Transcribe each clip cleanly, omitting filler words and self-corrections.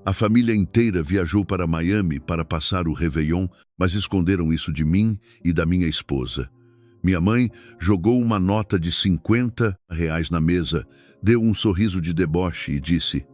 A família inteira viajou para Miami para passar o Réveillon, mas esconderam isso de mim e da minha esposa. Minha mãe jogou uma nota de R$ 50 na mesa, deu um sorriso de deboche e disse: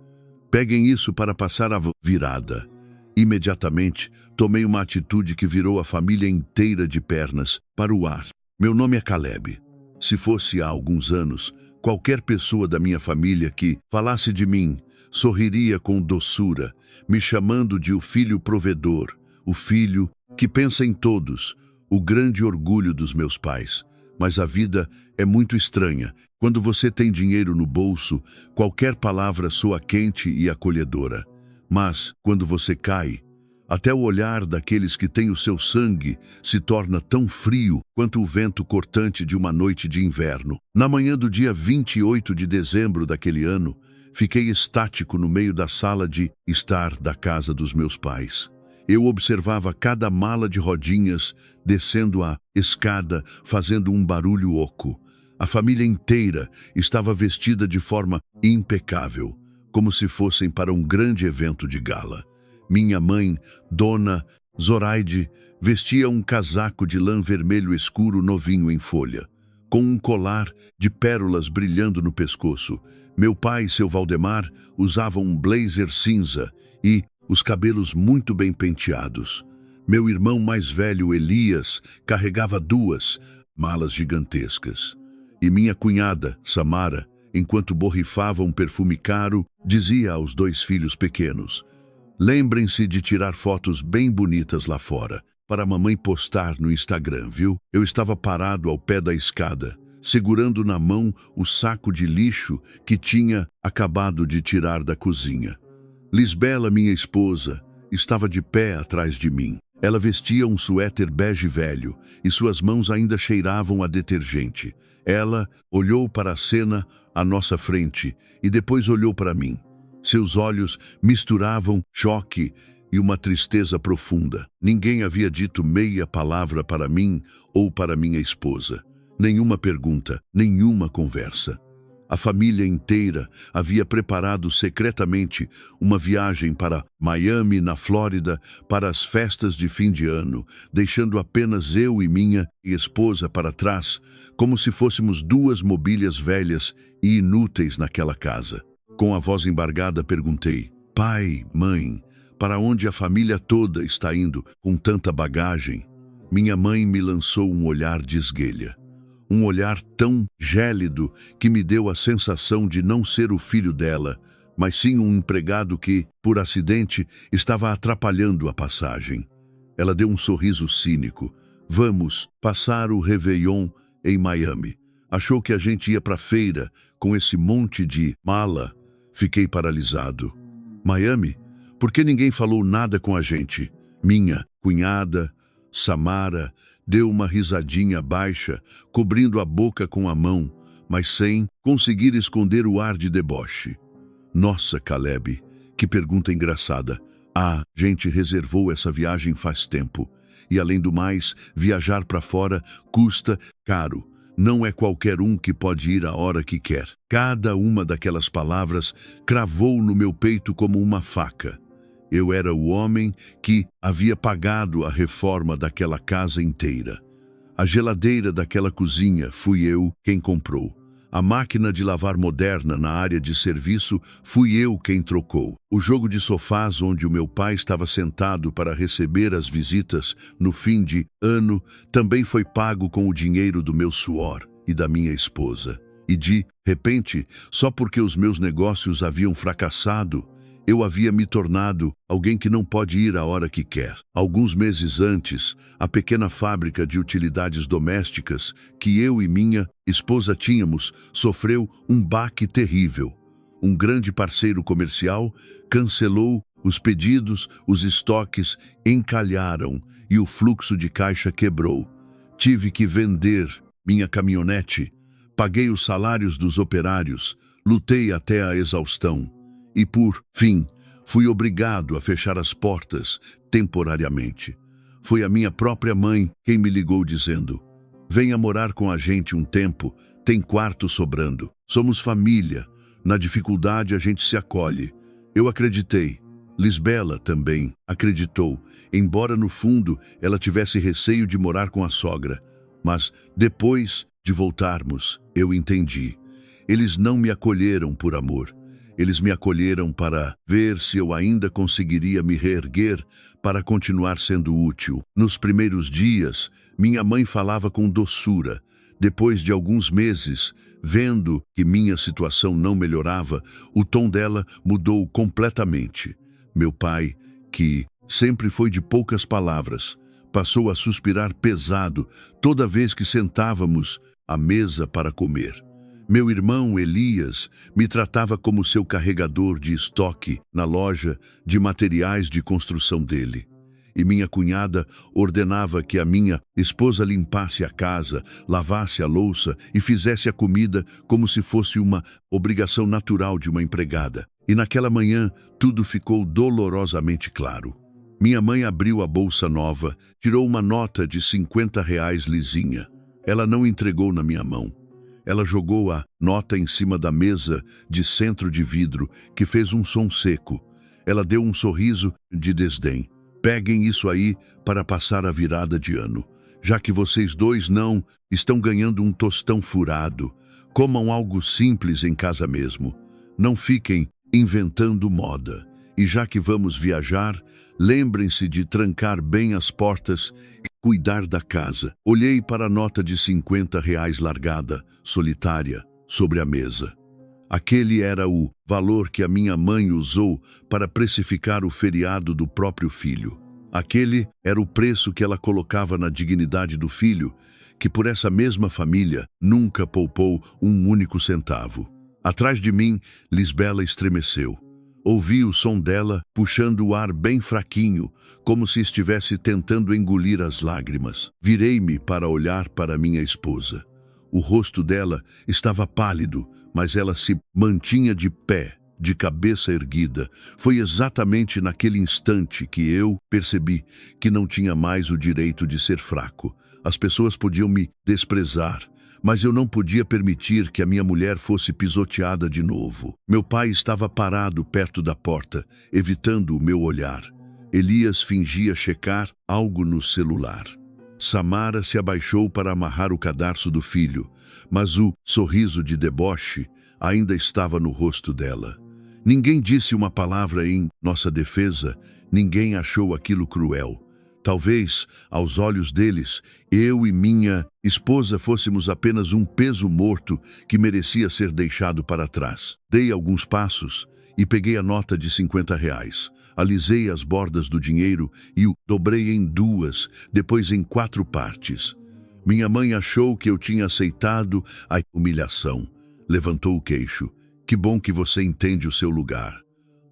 "Peguem isso para passar a virada." Imediatamente, tomei uma atitude que virou a família inteira de pernas para o ar. Meu nome é Caleb. Se fosse há alguns anos, qualquer pessoa da minha família que falasse de mim sorriria com doçura, me chamando de o filho provedor, o filho que pensa em todos, o grande orgulho dos meus pais. Mas a vida é muito estranha. Quando você tem dinheiro no bolso, qualquer palavra soa quente e acolhedora. Mas, quando você cai, até o olhar daqueles que têm o seu sangue se torna tão frio quanto o vento cortante de uma noite de inverno. Na manhã do dia 28 de dezembro daquele ano, fiquei estático no meio da sala de estar da casa dos meus pais. Eu observava cada mala de rodinhas descendo a escada, fazendo um barulho oco. A família inteira estava vestida de forma impecável, como se fossem para um grande evento de gala. Minha mãe, Dona Zoraide, vestia um casaco de lã vermelho escuro novinho em folha, com um colar de pérolas brilhando no pescoço. Meu pai, seu Valdemar, usavam um blazer cinza e os cabelos muito bem penteados. Meu irmão mais velho, Elias, carregava 2 malas gigantescas. E minha cunhada, Samara, enquanto borrifava um perfume caro, dizia aos 2 filhos pequenos: "Lembrem-se de tirar fotos bem bonitas lá fora, para a mamãe postar no Instagram, viu?" Eu estava parado ao pé da escada, segurando na mão o saco de lixo que tinha acabado de tirar da cozinha. Lisbela, minha esposa, estava de pé atrás de mim. Ela vestia um suéter bege velho e suas mãos ainda cheiravam a detergente. Ela olhou para a cena à nossa frente e depois olhou para mim. Seus olhos misturavam choque e uma tristeza profunda. Ninguém havia dito meia palavra para mim ou para minha esposa. Nenhuma pergunta, nenhuma conversa. A família inteira havia preparado secretamente uma viagem para Miami, na Flórida, para as festas de fim de ano, deixando apenas eu e minha esposa para trás, como se fôssemos 2 mobílias velhas e inúteis naquela casa. Com a voz embargada, perguntei: "Pai, mãe, para onde a família toda está indo com tanta bagagem?" Minha mãe me lançou um olhar de esguelha. Um olhar tão gélido que me deu a sensação de não ser o filho dela, mas sim um empregado que, por acidente, estava atrapalhando a passagem. Ela deu um sorriso cínico. "Vamos passar o Réveillon em Miami. Achou que a gente ia para a feira com esse monte de mala?" Fiquei paralisado. "Miami? Por que ninguém falou nada com a gente?" Minha cunhada, Samara, deu uma risadinha baixa, cobrindo a boca com a mão, mas sem conseguir esconder o ar de deboche. "Nossa, Caleb, que pergunta engraçada. A gente reservou essa viagem faz tempo. E além do mais, viajar para fora custa caro. Não é qualquer um que pode ir a hora que quer." Cada uma daquelas palavras cravou no meu peito como uma faca. Eu era o homem que havia pagado a reforma daquela casa inteira. A geladeira daquela cozinha fui eu quem comprou. A máquina de lavar moderna na área de serviço fui eu quem trocou. O jogo de sofás onde o meu pai estava sentado para receber as visitas no fim de ano também foi pago com o dinheiro do meu suor e da minha esposa. E de repente, só porque os meus negócios haviam fracassado, eu havia me tornado alguém que não pode ir a hora que quer. Alguns meses antes, a pequena fábrica de utilidades domésticas que eu e minha esposa tínhamos sofreu um baque terrível. Um grande parceiro comercial cancelou os pedidos, os estoques encalharam e o fluxo de caixa quebrou. Tive que vender minha caminhonete, paguei os salários dos operários, lutei até a exaustão. E, por fim, fui obrigado a fechar as portas temporariamente. Foi a minha própria mãe quem me ligou dizendo: "Venha morar com a gente um tempo, tem quarto sobrando. Somos família, na dificuldade a gente se acolhe." Eu acreditei, Lisbela também acreditou, embora no fundo ela tivesse receio de morar com a sogra. Mas, depois de voltarmos, eu entendi. Eles não me acolheram por amor. Eles me acolheram para ver se eu ainda conseguiria me reerguer para continuar sendo útil. Nos primeiros dias, minha mãe falava com doçura. Depois de alguns meses, vendo que minha situação não melhorava, o tom dela mudou completamente. Meu pai, que sempre foi de poucas palavras, passou a suspirar pesado toda vez que sentávamos à mesa para comer. Meu irmão Elias me tratava como seu carregador de estoque na loja de materiais de construção dele. E minha cunhada ordenava que a minha esposa limpasse a casa, lavasse a louça e fizesse a comida como se fosse uma obrigação natural de uma empregada. E naquela manhã tudo ficou dolorosamente claro. Minha mãe abriu a bolsa nova, tirou uma nota de R$ 50 lisinha. Ela não entregou na minha mão. Ela jogou a nota em cima da mesa de centro de vidro, que fez um som seco. Ela deu um sorriso de desdém. Peguem isso aí para passar a virada de ano. Já que vocês dois não estão ganhando um tostão furado, comam algo simples em casa mesmo. Não fiquem inventando moda. E já que vamos viajar, lembrem-se de trancar bem as portas e cuidar da casa. Olhei para a nota de R$ 50 largada, solitária, sobre a mesa. Aquele era o valor que a minha mãe usou para precificar o feriado do próprio filho. Aquele era o preço que ela colocava na dignidade do filho, que por essa mesma família nunca poupou um único centavo. Atrás de mim, Lisbela estremeceu. Ouvi o som dela puxando o ar bem fraquinho, como se estivesse tentando engolir as lágrimas. Virei-me para olhar para minha esposa. O rosto dela estava pálido, mas ela se mantinha de pé, de cabeça erguida. Foi exatamente naquele instante que eu percebi que não tinha mais o direito de ser fraco. As pessoas podiam me desprezar, mas eu não podia permitir que a minha mulher fosse pisoteada de novo. Meu pai estava parado perto da porta, evitando o meu olhar. Elias fingia checar algo no celular. Samara se abaixou para amarrar o cadarço do filho, mas o sorriso de deboche ainda estava no rosto dela. Ninguém disse uma palavra em nossa defesa, ninguém achou aquilo cruel. Talvez, aos olhos deles, eu e minha esposa fôssemos apenas um peso morto que merecia ser deixado para trás. Dei alguns passos e peguei a nota de R$ 50. Alisei as bordas do dinheiro e o dobrei em duas, depois em 4 partes. Minha mãe achou que eu tinha aceitado a humilhação. Levantou o queixo. Que bom que você entende o seu lugar.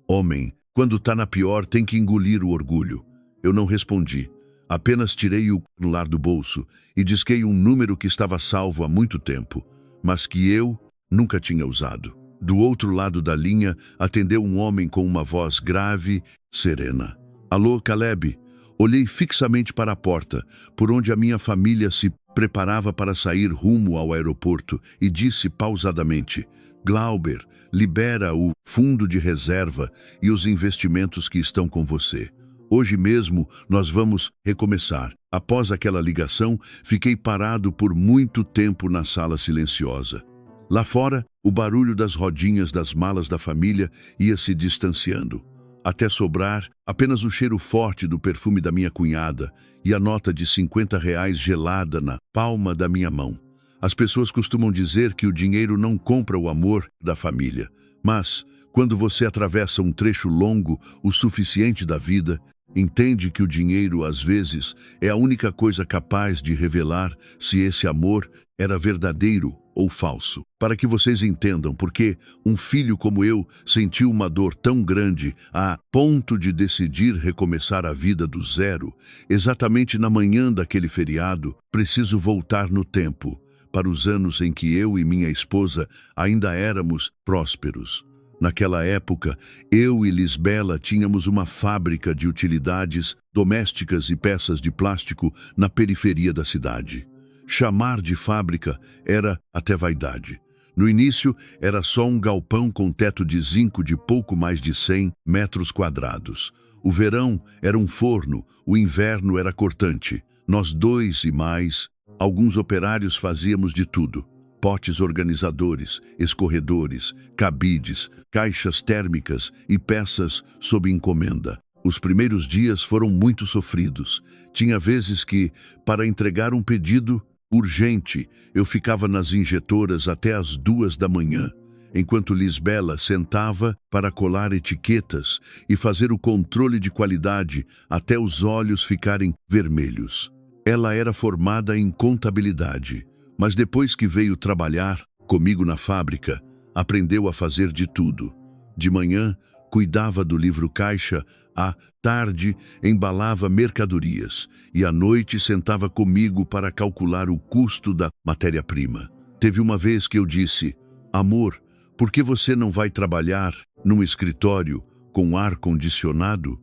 Homem, quando tá na pior, tem que engolir o orgulho. Eu não respondi. Apenas tirei o celular do bolso e disquei um número que estava salvo há muito tempo, mas que eu nunca tinha usado. Do outro lado da linha, atendeu um homem com uma voz grave, serena. Alô, Caleb? Olhei fixamente para a porta, por onde a minha família se preparava para sair rumo ao aeroporto, e disse pausadamente: Glauber, libera o fundo de reserva e os investimentos que estão com você. Hoje mesmo nós vamos recomeçar. Após aquela ligação, fiquei parado por muito tempo na sala silenciosa. Lá fora, o barulho das rodinhas das malas da família ia se distanciando, até sobrar apenas o cheiro forte do perfume da minha cunhada e a nota de R$ 50 gelada na palma da minha mão. As pessoas costumam dizer que o dinheiro não compra o amor da família, mas quando você atravessa um trecho longo o suficiente da vida, entende que o dinheiro, às vezes, é a única coisa capaz de revelar se esse amor era verdadeiro ou falso. Para que vocês entendam por que um filho como eu sentiu uma dor tão grande a ponto de decidir recomeçar a vida do zero, exatamente na manhã daquele feriado, preciso voltar no tempo, para os anos em que eu e minha esposa ainda éramos prósperos. Naquela época, eu e Lisbela tínhamos uma fábrica de utilidades domésticas e peças de plástico na periferia da cidade. Chamar de fábrica era até vaidade. No início, era só um galpão com teto de zinco de pouco mais de 100 metros quadrados. O verão era um forno, o inverno era cortante. Nós dois e mais, alguns operários fazíamos de tudo. Potes organizadores, escorredores, cabides, caixas térmicas e peças sob encomenda. Os primeiros dias foram muito sofridos. Tinha vezes que, para entregar um pedido urgente, eu ficava nas injetoras até às 2 da manhã, enquanto Lisbela sentava para colar etiquetas e fazer o controle de qualidade até os olhos ficarem vermelhos. Ela era formada em contabilidade, mas depois que veio trabalhar comigo na fábrica, aprendeu a fazer de tudo. De manhã, cuidava do livro-caixa, à tarde, embalava mercadorias e à noite sentava comigo para calcular o custo da matéria-prima. Teve uma vez que eu disse: "Amor, por que você não vai trabalhar num escritório com ar-condicionado?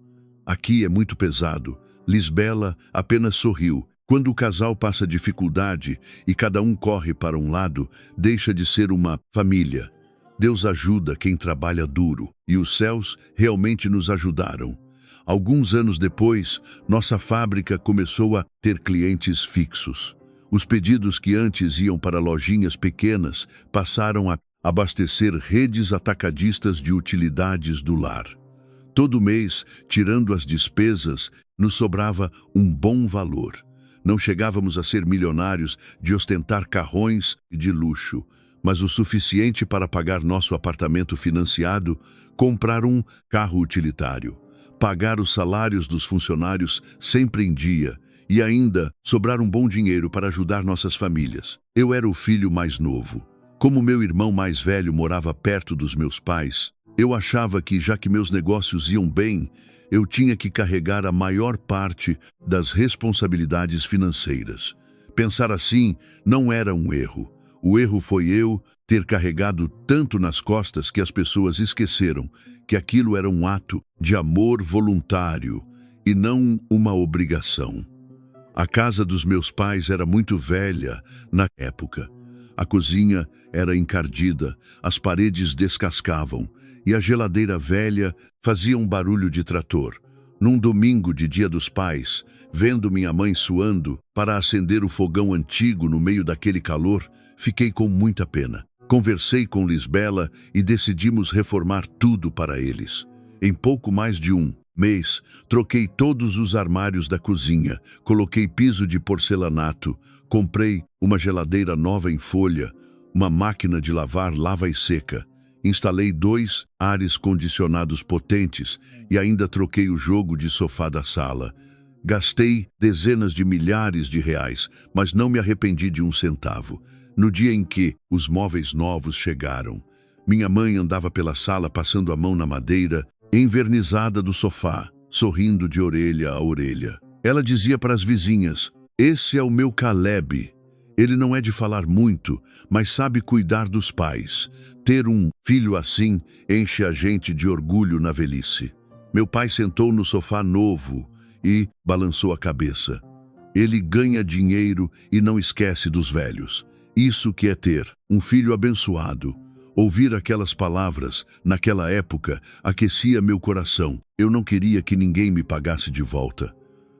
Aqui é muito pesado." Lisbela apenas sorriu. Quando o casal passa dificuldade e cada um corre para um lado, deixa de ser uma família. Deus ajuda quem trabalha duro, e os céus realmente nos ajudaram. Alguns anos depois, nossa fábrica começou a ter clientes fixos. Os pedidos que antes iam para lojinhas pequenas passaram a abastecer redes atacadistas de utilidades do lar. Todo mês, tirando as despesas, nos sobrava um bom valor. Não chegávamos a ser milionários de ostentar carrões de luxo, mas o suficiente para pagar nosso apartamento financiado, comprar um carro utilitário, pagar os salários dos funcionários sempre em dia e ainda sobrar um bom dinheiro para ajudar nossas famílias. Eu era o filho mais novo. Como meu irmão mais velho morava perto dos meus pais, eu achava que, já que meus negócios iam bem, eu tinha que carregar a maior parte das responsabilidades financeiras. Pensar assim não era um erro. O erro foi eu ter carregado tanto nas costas que as pessoas esqueceram que aquilo era um ato de amor voluntário e não uma obrigação. A casa dos meus pais era muito velha na época. A cozinha era encardida, as paredes descascavam e a geladeira velha fazia um barulho de trator. Num domingo de Dia dos Pais, vendo minha mãe suando para acender o fogão antigo no meio daquele calor, fiquei com muita pena. Conversei com Lisbela e decidimos reformar tudo para eles. Em pouco mais de um mês, troquei todos os armários da cozinha, coloquei piso de porcelanato, comprei uma geladeira nova em folha, uma máquina de lavar lava e seca, instalei 2 ares condicionados potentes e ainda troquei o jogo de sofá da sala. Gastei dezenas de milhares de reais, mas não me arrependi de um centavo. No dia em que os móveis novos chegaram, minha mãe andava pela sala passando a mão na madeira envernizada do sofá, sorrindo de orelha a orelha. Ela dizia para as vizinhas: "Esse é o meu Caleb. Ele não é de falar muito, mas sabe cuidar dos pais. Ter um filho assim enche a gente de orgulho na velhice." Meu pai sentou no sofá novo e balançou a cabeça. Ele ganha dinheiro e não esquece dos velhos. Isso que é ter um filho abençoado. Ouvir aquelas palavras, naquela época, aquecia meu coração. Eu não queria que ninguém me pagasse de volta.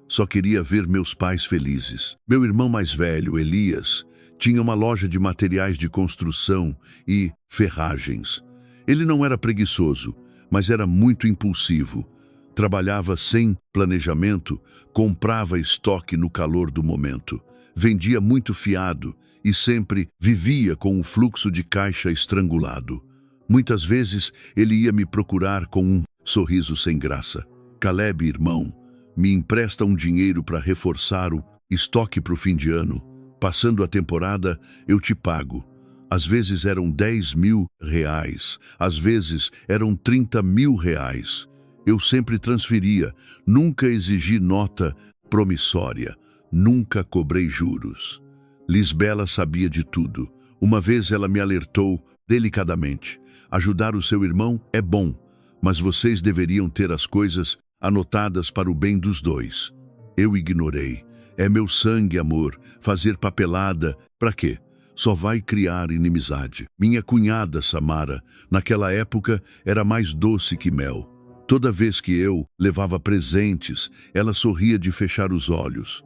Só queria ver meus pais felizes. Meu irmão mais velho, Elias, tinha uma loja de materiais de construção e ferragens. Ele não era preguiçoso, mas era muito impulsivo. Trabalhava sem planejamento, comprava estoque no calor do momento. Vendia muito fiado e sempre vivia com o fluxo de caixa estrangulado. Muitas vezes ele ia me procurar com um sorriso sem graça. "Caleb, irmão, me empresta um dinheiro para reforçar o estoque para o fim de ano. Passando a temporada, eu te pago." Às vezes eram 10 mil reais, às vezes eram 30 mil reais. Eu sempre transferia, nunca exigi nota promissória, nunca cobrei juros. Lisbela sabia de tudo. Uma vez ela me alertou delicadamente: "Ajudar o seu irmão é bom, mas vocês deveriam ter as coisas anotadas para o bem dos dois." Eu ignorei. "É meu sangue, amor. Fazer papelada, para quê? só vai criar inimizade. Minha cunhada, Samara, naquela época era mais doce que mel. Toda vez que eu levava presentes, ela sorria de fechar os olhos.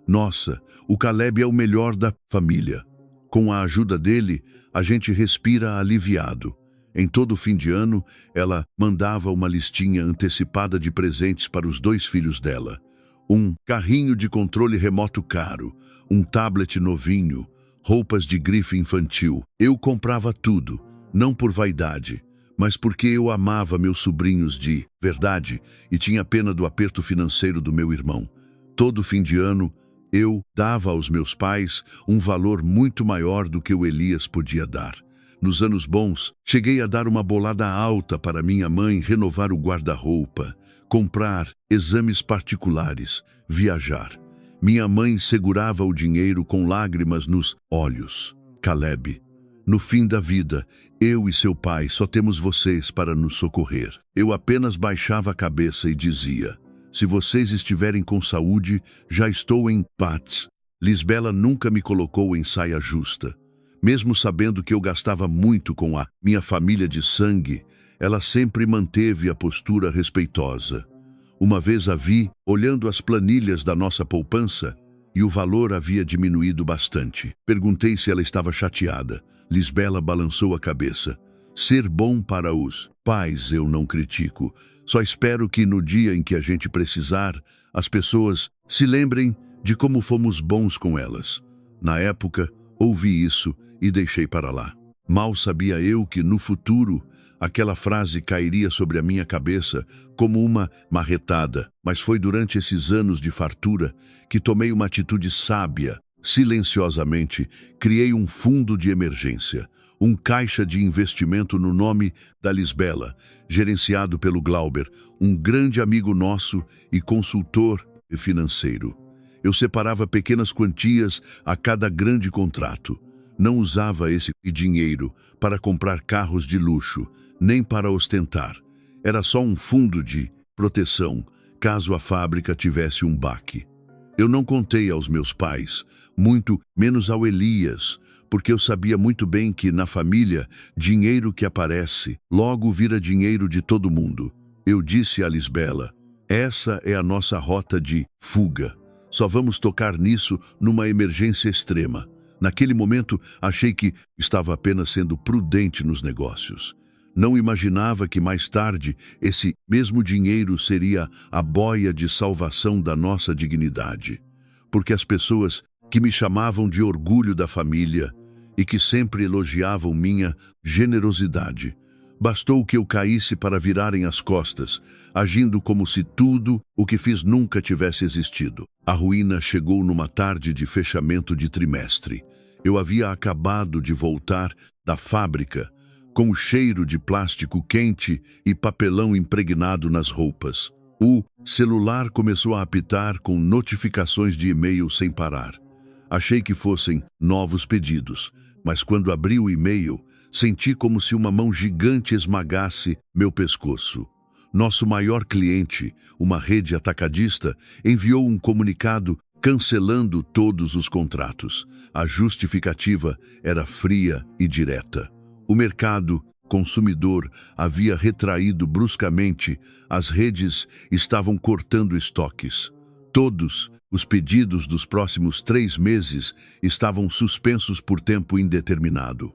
Nossa, o Caleb é o melhor da família. Com a ajuda dele, a gente respira aliviado. Em todo fim de ano, ela mandava uma listinha antecipada de presentes para os 2 filhos dela. Um carrinho de controle remoto caro, um tablet novinho, roupas de grife infantil. Eu comprava tudo, não por vaidade, mas porque eu amava meus sobrinhos de verdade e tinha pena do aperto financeiro do meu irmão. Todo fim de ano, eu dava aos meus pais um valor muito maior do que o Elias podia dar. Nos anos bons, cheguei a dar uma bolada alta para minha mãe renovar o guarda-roupa, comprar exames particulares, viajar. Minha mãe segurava o dinheiro com lágrimas nos olhos. Caleb, no fim da vida, eu e seu pai só temos vocês para nos socorrer. Eu apenas baixava a cabeça e dizia: se vocês estiverem com saúde, já estou em paz. Lisbela nunca me colocou em saia justa. Mesmo sabendo que eu gastava muito com a minha família de sangue, ela sempre manteve a postura respeitosa. Uma vez a vi olhando as planilhas da nossa poupança e o valor havia diminuído bastante. Perguntei se ela estava chateada. Lisbela balançou a cabeça. Ser bom para os pais eu não critico. Só espero que no dia em que a gente precisar, as pessoas se lembrem de como fomos bons com elas. Na época, ouvi isso e deixei para lá. Mal sabia eu que, no futuro, aquela frase cairia sobre a minha cabeça como uma marretada. Mas foi durante esses anos de fartura que tomei uma atitude sábia. Silenciosamente, criei um fundo de emergência, um caixa de investimento no nome da Lisbela, gerenciado pelo Glauber, um grande amigo nosso e consultor financeiro. Eu separava pequenas quantias a cada grande contrato. Não usava esse dinheiro para comprar carros de luxo, nem para ostentar. Era só um fundo de proteção, caso a fábrica tivesse um baque. Eu não contei aos meus pais, muito menos ao Elias, porque eu sabia muito bem que, na família, dinheiro que aparece, logo vira dinheiro de todo mundo. Eu disse a Lisbela: essa é a nossa rota de fuga. Só vamos tocar nisso numa emergência extrema. Naquele momento, achei que estava apenas sendo prudente nos negócios. Não imaginava que mais tarde esse mesmo dinheiro seria a boia de salvação da nossa dignidade. Porque as pessoas que me chamavam de orgulho da família e que sempre elogiavam minha generosidade, bastou que eu caísse para virarem as costas, agindo como se tudo o que fiz nunca tivesse existido. A ruína chegou numa tarde de fechamento de trimestre. Eu havia acabado de voltar da fábrica, com o cheiro de plástico quente e papelão impregnado nas roupas. O celular começou a apitar com notificações de e-mail sem parar. Achei que fossem novos pedidos, mas quando abri o e-mail, senti como se uma mão gigante esmagasse meu pescoço. Nosso maior cliente, uma rede atacadista, enviou um comunicado cancelando todos os contratos. A justificativa era fria e direta. O mercado consumidor havia retraído bruscamente, as redes estavam cortando estoques. Todos os pedidos dos próximos 3 meses estavam suspensos por tempo indeterminado.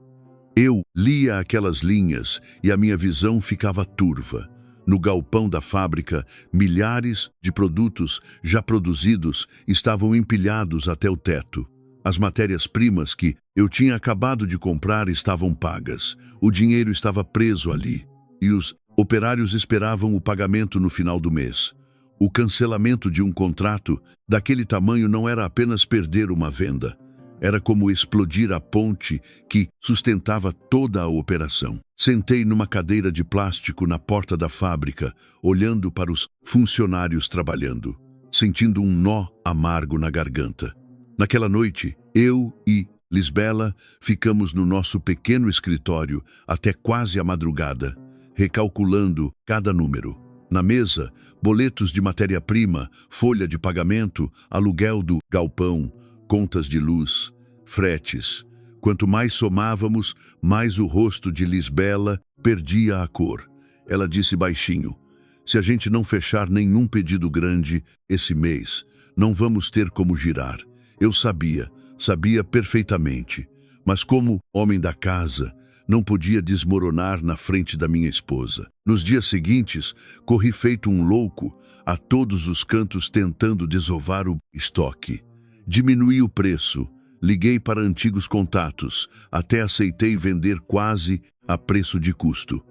Eu lia aquelas linhas e a minha visão ficava turva. No galpão da fábrica, milhares de produtos já produzidos estavam empilhados até o teto. As matérias-primas que eu tinha acabado de comprar estavam pagas. O dinheiro estava preso ali. E os operários esperavam o pagamento no final do mês. O cancelamento de um contrato daquele tamanho não era apenas perder uma venda. Era como explodir a ponte que sustentava toda a operação. Sentei numa cadeira de plástico na porta da fábrica, olhando para os funcionários trabalhando, sentindo um nó amargo na garganta. Naquela noite, eu e Lisbela ficamos no nosso pequeno escritório até quase a madrugada, recalculando cada número. Na mesa, boletos de matéria-prima, folha de pagamento, aluguel do galpão, contas de luz, fretes. Quanto mais somávamos, mais o rosto de Lisbela perdia a cor. Ela disse baixinho: se a gente não fechar nenhum pedido grande esse mês, não vamos ter como girar. Eu sabia perfeitamente, mas como homem da casa, não podia desmoronar na frente da minha esposa. Nos dias seguintes, corri feito um louco a todos os cantos tentando desovar o estoque. Diminuí o preço, liguei para antigos contatos, até aceitei vender quase a preço de custo.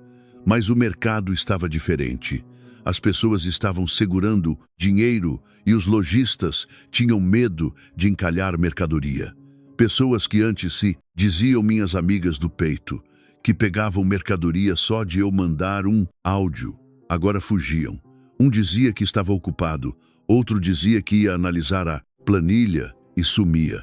Mas o mercado estava diferente. As pessoas estavam segurando dinheiro e os lojistas tinham medo de encalhar mercadoria. Pessoas que antes se diziam minhas amigas do peito, que pegavam mercadoria só de eu mandar um áudio, agora fugiam. Um dizia que estava ocupado, outro dizia que ia analisar a planilha e sumia.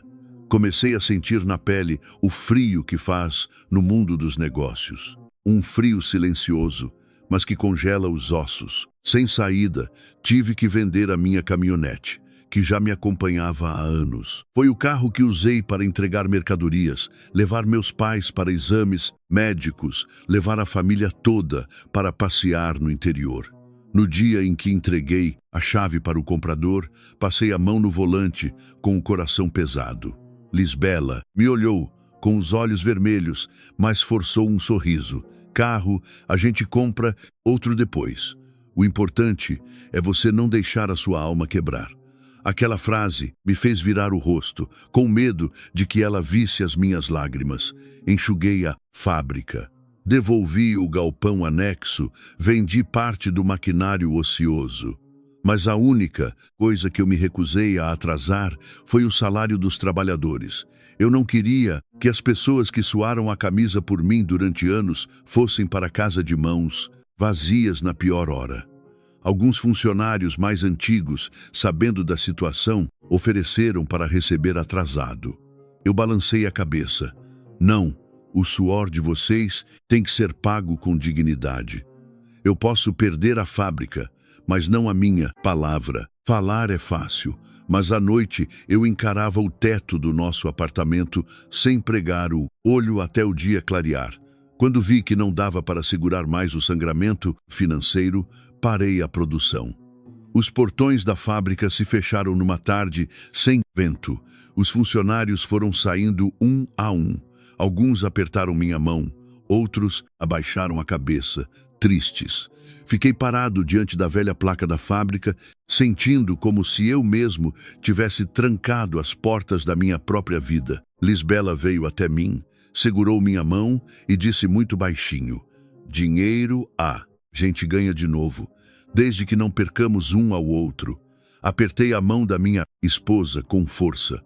Comecei a sentir na pele o frio que faz no mundo dos negócios. Um frio silencioso, mas que congela os ossos. Sem saída, tive que vender a minha caminhonete, que já me acompanhava há anos. Foi o carro que usei para entregar mercadorias, levar meus pais para exames médicos, levar a família toda para passear no interior. No dia em que entreguei a chave para o comprador, passei a mão no volante com o coração pesado. Lisbela me olhou com os olhos vermelhos, mas forçou um sorriso. Carro, a gente compra, outro depois. O importante é você não deixar a sua alma quebrar. Aquela frase me fez virar o rosto, com medo de que ela visse as minhas lágrimas. Enxuguei a fábrica. Devolvi o galpão anexo, vendi parte do maquinário ocioso. Mas a única coisa que eu me recusei a atrasar foi o salário dos trabalhadores. Eu não queria que as pessoas que suaram a camisa por mim durante anos fossem para casa de mãos vazias na pior hora. Alguns funcionários mais antigos, sabendo da situação, ofereceram para receber atrasado. Eu balancei a cabeça. Não, o suor de vocês tem que ser pago com dignidade. Eu posso perder a fábrica, mas não a minha palavra. Falar é fácil, mas à noite eu encarava o teto do nosso apartamento sem pregar o olho até o dia clarear. Quando vi que não dava para segurar mais o sangramento financeiro, parei a produção. Os portões da fábrica se fecharam numa tarde sem vento. Os funcionários foram saindo um a um. Alguns apertaram minha mão, outros abaixaram a cabeça, tristes. Fiquei parado diante da velha placa da fábrica, sentindo como se eu mesmo tivesse trancado as portas da minha própria vida. Lisbela veio até mim, segurou minha mão e disse muito baixinho: dinheiro há, gente ganha de novo, desde que não percamos um ao outro. Apertei a mão da minha esposa com força.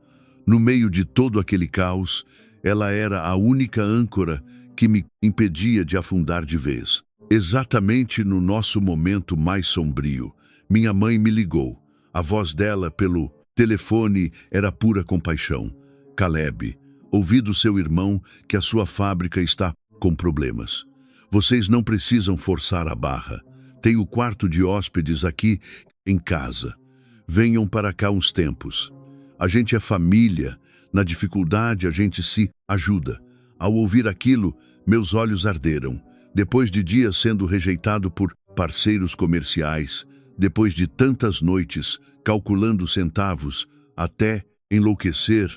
No meio de todo aquele caos, ela era a única âncora que me impedia de afundar de vez. Exatamente no nosso momento mais sombrio, minha mãe me ligou. A voz dela pelo telefone era pura compaixão. Caleb, ouvi do seu irmão que a sua fábrica está com problemas. Vocês não precisam forçar a barra. Tenho quarto de hóspedes aqui em casa. Venham para cá uns tempos. A gente é família. Na dificuldade a gente se ajuda. Ao ouvir aquilo, meus olhos arderam. Depois de dias sendo rejeitado por parceiros comerciais, depois de tantas noites calculando centavos, até enlouquecer,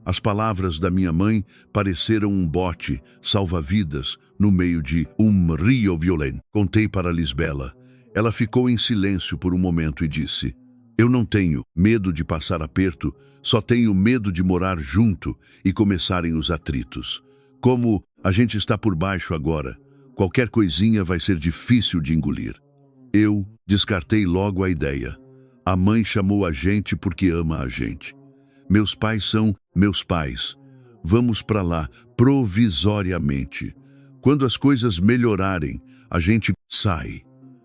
as palavras da minha mãe pareceram um bote salva-vidas no meio de um rio violento. Contei para Lisbela. Ela ficou em silêncio por um momento e disse: eu não tenho medo de passar aperto, só tenho medo de morar junto e começarem os atritos. Como a gente está por baixo agora, qualquer coisinha vai ser difícil de engolir. Eu descartei logo a ideia. A mãe chamou a gente porque ama a gente. Meus pais são meus pais. Vamos para lá provisoriamente. Quando as coisas melhorarem, a gente sai.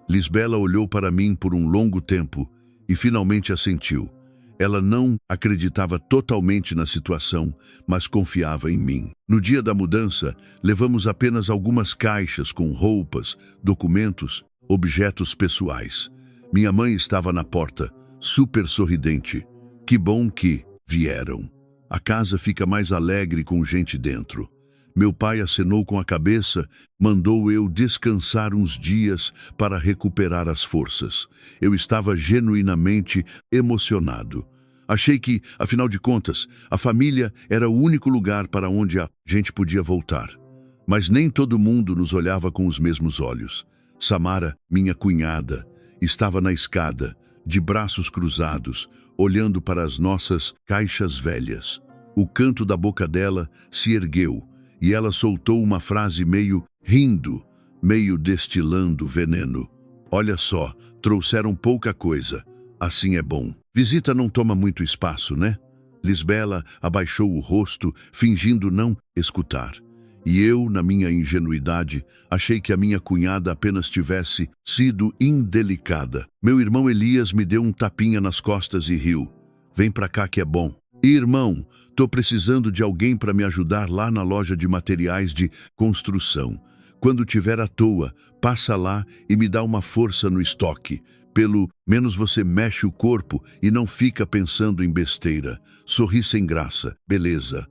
Lisbela olhou para mim por um longo tempo e finalmente assentiu. Ela não acreditava totalmente na situação, mas confiava em mim. No dia da mudança, levamos apenas algumas caixas com roupas, documentos, objetos pessoais. Minha mãe estava na porta, super sorridente. Que bom que vieram. A casa fica mais alegre com gente dentro. Meu pai acenou com a cabeça, mandou eu descansar uns dias para recuperar as forças. Eu estava genuinamente emocionado. Achei que, afinal de contas, a família era o único lugar para onde a gente podia voltar. Mas nem todo mundo nos olhava com os mesmos olhos. Samara, minha cunhada, estava na escada, de braços cruzados, olhando para as nossas caixas velhas. O canto da boca dela se ergueu e ela soltou uma frase meio rindo, meio destilando veneno. Olha só, trouxeram pouca coisa. Assim é bom. Visita não toma muito espaço, né? Lisbela abaixou o rosto, fingindo não escutar. E eu, na minha ingenuidade, achei que a minha cunhada apenas tivesse sido indelicada. Meu irmão Elias me deu um tapinha nas costas e riu. Vem pra cá que é bom. Irmão, tô precisando de alguém para me ajudar lá na loja de materiais de construção. Quando tiver à toa, passa lá e me dá uma força no estoque. Pelo menos você mexe o corpo e não fica pensando em besteira. Sorri sem graça. Beleza.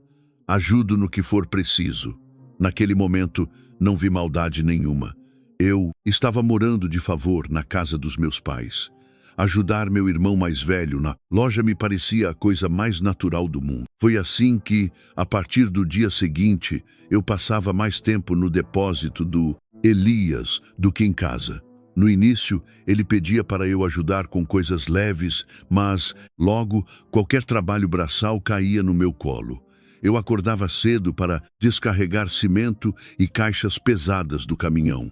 Ajudo no que for preciso. Naquele momento, não vi maldade nenhuma. Eu estava morando de favor na casa dos meus pais. Ajudar meu irmão mais velho na loja me parecia a coisa mais natural do mundo. Foi assim que, a partir do dia seguinte, eu passava mais tempo no depósito do Elias do que em casa. No início, ele pedia para eu ajudar com coisas leves, mas, logo, qualquer trabalho braçal caía no meu colo. Eu acordava cedo para descarregar cimento e caixas pesadas do caminhão.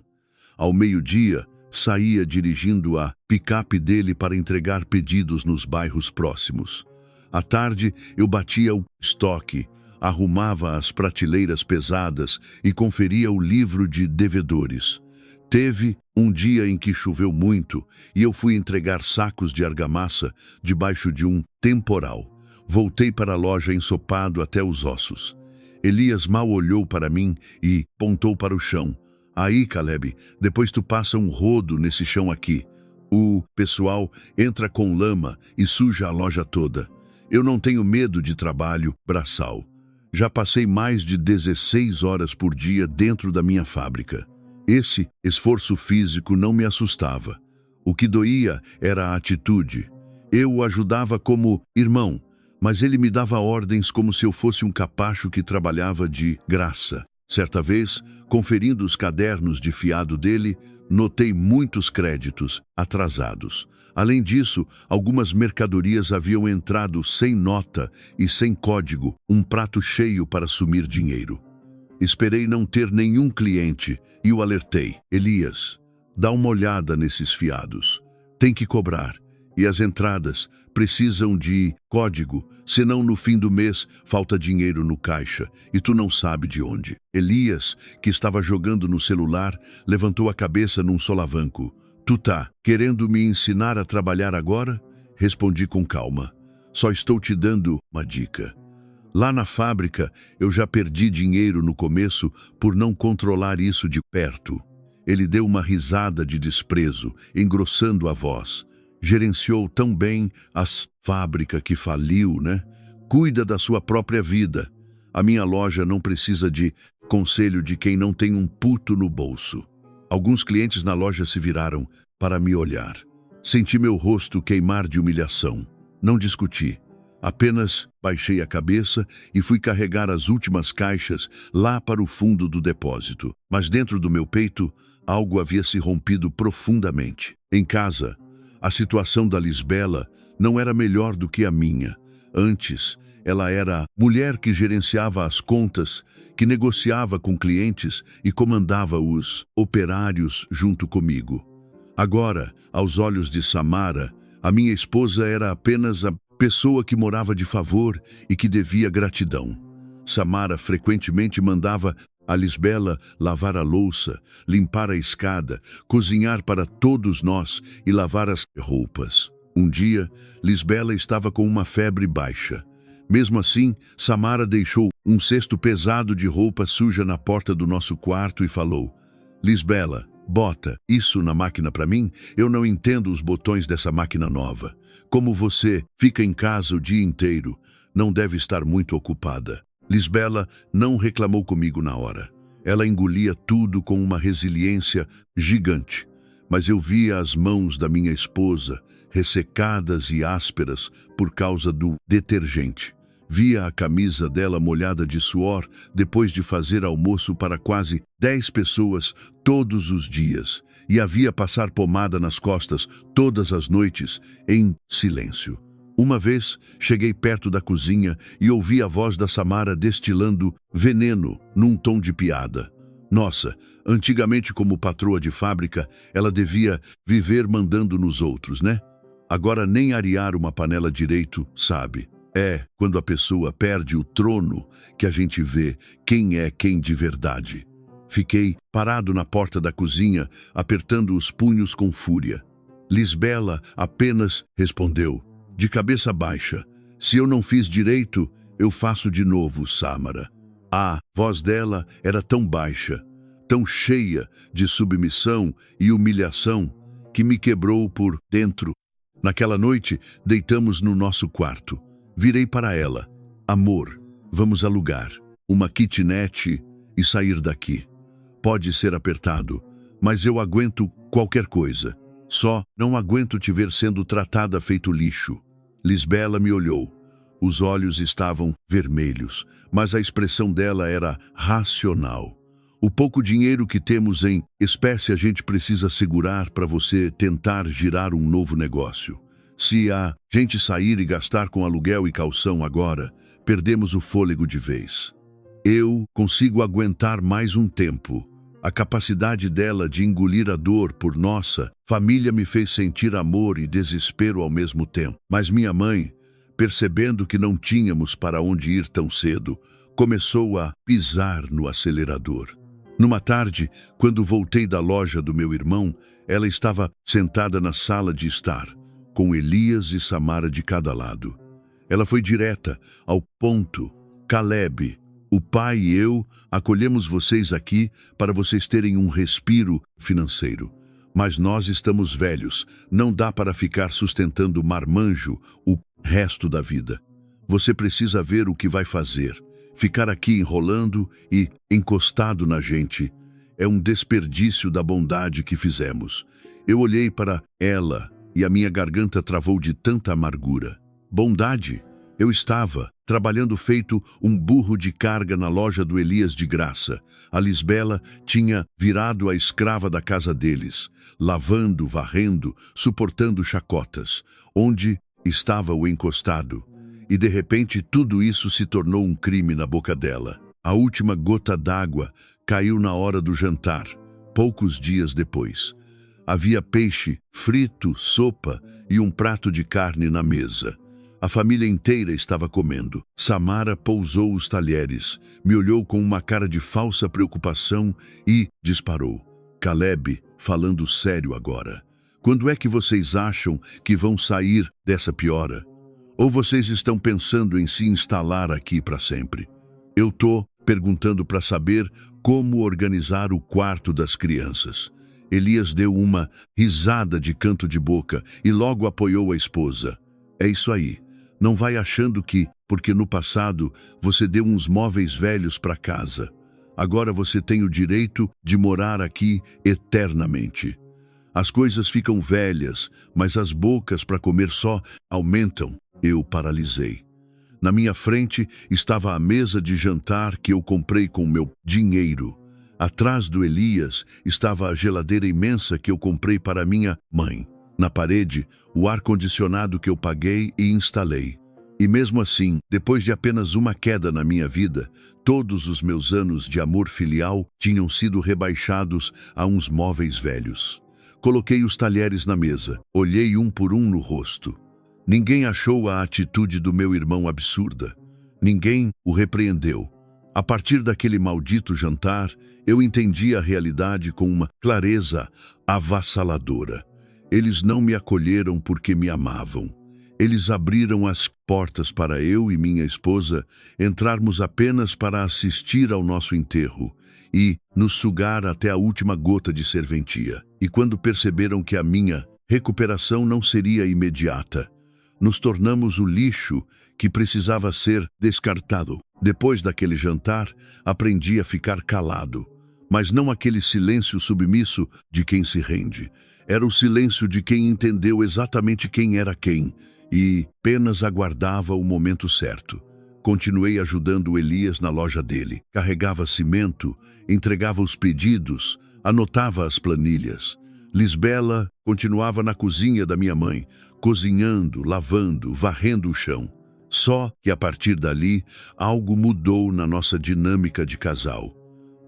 Ao meio-dia, saía dirigindo a picape dele para entregar pedidos nos bairros próximos. À tarde, eu batia o estoque, arrumava as prateleiras pesadas e conferia o livro de devedores. Teve um dia em que choveu muito e eu fui entregar sacos de argamassa debaixo de um temporal. Voltei para a loja ensopado até os ossos. Elias mal olhou para mim e apontou para o chão. Aí, Caleb, depois tu passa um rodo nesse chão aqui. O pessoal entra com lama e suja a loja toda. Eu não tenho medo de trabalho braçal. Já passei mais de 16 horas por dia dentro da minha fábrica. Esse esforço físico não me assustava. O que doía era a atitude. Eu o ajudava como irmão, mas ele me dava ordens como se eu fosse um capacho que trabalhava de graça. Certa vez, conferindo os cadernos de fiado dele, notei muitos créditos atrasados. Além disso, algumas mercadorias haviam entrado sem nota e sem código, um prato cheio para sumir dinheiro. Esperei não ter nenhum cliente e o alertei. Elias, dá uma olhada nesses fiados. Tem que cobrar. E as entradas precisam de código, senão no fim do mês falta dinheiro no caixa e tu não sabe de onde. Elias, que estava jogando no celular, levantou a cabeça num solavanco. Tu tá querendo me ensinar a trabalhar agora? Respondi com calma. Só estou te dando uma dica. Lá na fábrica, eu já perdi dinheiro no começo por não controlar isso de perto. Ele deu uma risada de desprezo, engrossando a voz. Gerenciou tão bem a fábrica que faliu, né? Cuida da sua própria vida. A minha loja não precisa de conselho de quem não tem um puto no bolso. Alguns clientes na loja se viraram para me olhar. Senti meu rosto queimar de humilhação. Não discuti. Apenas baixei a cabeça e fui carregar as últimas caixas lá para o fundo do depósito. Mas dentro do meu peito, algo havia se rompido profundamente. Em casa, a situação da Lisbela não era melhor do que a minha. Antes, ela era a mulher que gerenciava as contas, que negociava com clientes e comandava os operários junto comigo. Agora, aos olhos de Samara, a minha esposa era apenas a pessoa que morava de favor e que devia gratidão. Samara frequentemente mandava a Lisbela lavar a louça, limpar a escada, cozinhar para todos nós e lavar as roupas. Um dia, Lisbela estava com uma febre baixa. Mesmo assim, Samara deixou um cesto pesado de roupa suja na porta do nosso quarto e falou: Lisbela, bota isso na máquina para mim? Eu não entendo os botões dessa máquina nova. Como você fica em casa o dia inteiro, não deve estar muito ocupada. Lisbela não reclamou comigo na hora. Ela engolia tudo com uma resiliência gigante. Mas eu via as mãos da minha esposa ressecadas e ásperas por causa do detergente. Via a camisa dela molhada de suor depois de fazer almoço para quase 10 pessoas todos os dias. E a via passar pomada nas costas todas as noites em silêncio. Uma vez, cheguei perto da cozinha e ouvi a voz da Samara destilando veneno num tom de piada. Nossa, antigamente como patroa de fábrica, ela devia viver mandando nos outros, né? Agora nem arear uma panela direito, sabe? É quando a pessoa perde o trono que a gente vê quem é quem de verdade. Fiquei parado na porta da cozinha, apertando os punhos com fúria. Lisbela apenas respondeu, de cabeça baixa, se eu não fiz direito, eu faço de novo, Samara. A voz dela era tão baixa, tão cheia de submissão e humilhação, que me quebrou por dentro. Naquela noite, deitamos no nosso quarto. Virei para ela. Amor, vamos alugar uma kitnet e sair daqui. Pode ser apertado, mas eu aguento qualquer coisa. Só não aguento te ver sendo tratada feito lixo. Lisbela me olhou. Os olhos estavam vermelhos, mas a expressão dela era racional. O pouco dinheiro que temos em espécie a gente precisa segurar para você tentar girar um novo negócio. Se a gente sair e gastar com aluguel e calção agora, perdemos o fôlego de vez. Eu consigo aguentar mais um tempo. A capacidade dela de engolir a dor por nossa família me fez sentir amor e desespero ao mesmo tempo. Mas minha mãe, percebendo que não tínhamos para onde ir tão cedo, começou a pisar no acelerador. Numa tarde, quando voltei da loja do meu irmão, ela estava sentada na sala de estar, com Elias e Samara de cada lado. Ela foi direta, ao ponto. Caleb, o pai e eu acolhemos vocês aqui para vocês terem um respiro financeiro. Mas nós estamos velhos, não dá para ficar sustentando marmanjo o resto da vida. Você precisa ver o que vai fazer. Ficar aqui enrolando e encostado na gente é um desperdício da bondade que fizemos. Eu olhei para ela e a minha garganta travou de tanta amargura. Bondade? Eu estava trabalhando feito um burro de carga na loja do Elias de graça. A Lisbela tinha virado a escrava da casa deles, lavando, varrendo, suportando chacotas. Onde estava o encostado? E de repente tudo isso se tornou um crime na boca dela. A última gota d'água caiu na hora do jantar, poucos dias depois. Havia peixe, frito, sopa e um prato de carne na mesa. A família inteira estava comendo. Samara pousou os talheres, me olhou com uma cara de falsa preocupação e disparou. Caleb, falando sério agora. Quando é que vocês acham que vão sair dessa piora? Ou vocês estão pensando em se instalar aqui para sempre? Eu tô perguntando para saber como organizar o quarto das crianças. Elias deu uma risada de canto de boca e logo apoiou a esposa. É isso aí. Não vai achando que, porque no passado você deu uns móveis velhos para casa. Agora você tem o direito de morar aqui eternamente. As coisas ficam velhas, mas as bocas para comer só aumentam. Eu paralisei. Na minha frente estava a mesa de jantar que eu comprei com meu dinheiro. Atrás do Elias estava a geladeira imensa que eu comprei para minha mãe. Na parede, o ar-condicionado que eu paguei e instalei. E mesmo assim, depois de apenas uma queda na minha vida, todos os meus anos de amor filial tinham sido rebaixados a uns móveis velhos. Coloquei os talheres na mesa, olhei um por um no rosto. Ninguém achou a atitude do meu irmão absurda. Ninguém o repreendeu. A partir daquele maldito jantar, eu entendi a realidade com uma clareza avassaladora. Eles não me acolheram porque me amavam. Eles abriram as portas para eu e minha esposa entrarmos apenas para assistir ao nosso enterro e nos sugar até a última gota de serventia. E quando perceberam que a minha recuperação não seria imediata, nos tornamos o lixo que precisava ser descartado. Depois daquele jantar, aprendi a ficar calado, mas não aquele silêncio submisso de quem se rende. Era o silêncio de quem entendeu exatamente quem era quem e apenas aguardava o momento certo. Continuei ajudando Elias na loja dele. Carregava cimento, entregava os pedidos, anotava as planilhas. Lisbela continuava na cozinha da minha mãe, cozinhando, lavando, varrendo o chão. Só que a partir dali, algo mudou na nossa dinâmica de casal.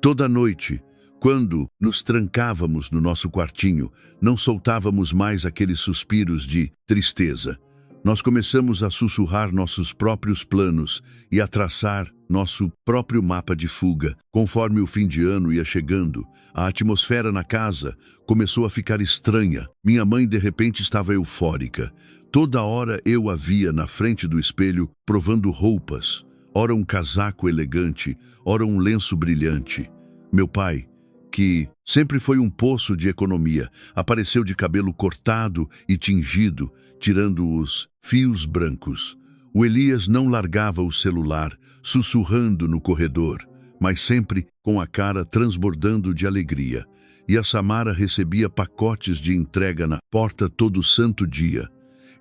Toda noite, quando nos trancávamos no nosso quartinho, não soltávamos mais aqueles suspiros de tristeza. Nós começamos a sussurrar nossos próprios planos e a traçar nosso próprio mapa de fuga. Conforme o fim de ano ia chegando, a atmosfera na casa começou a ficar estranha. Minha mãe de repente estava eufórica. Toda hora eu a via na frente do espelho provando roupas. Ora um casaco elegante, ora um lenço brilhante. Meu pai, que sempre foi um poço de economia, apareceu de cabelo cortado e tingido, tirando os fios brancos. O Elias não largava o celular, sussurrando no corredor, mas sempre com a cara transbordando de alegria. E a Samara recebia pacotes de entrega na porta todo santo dia.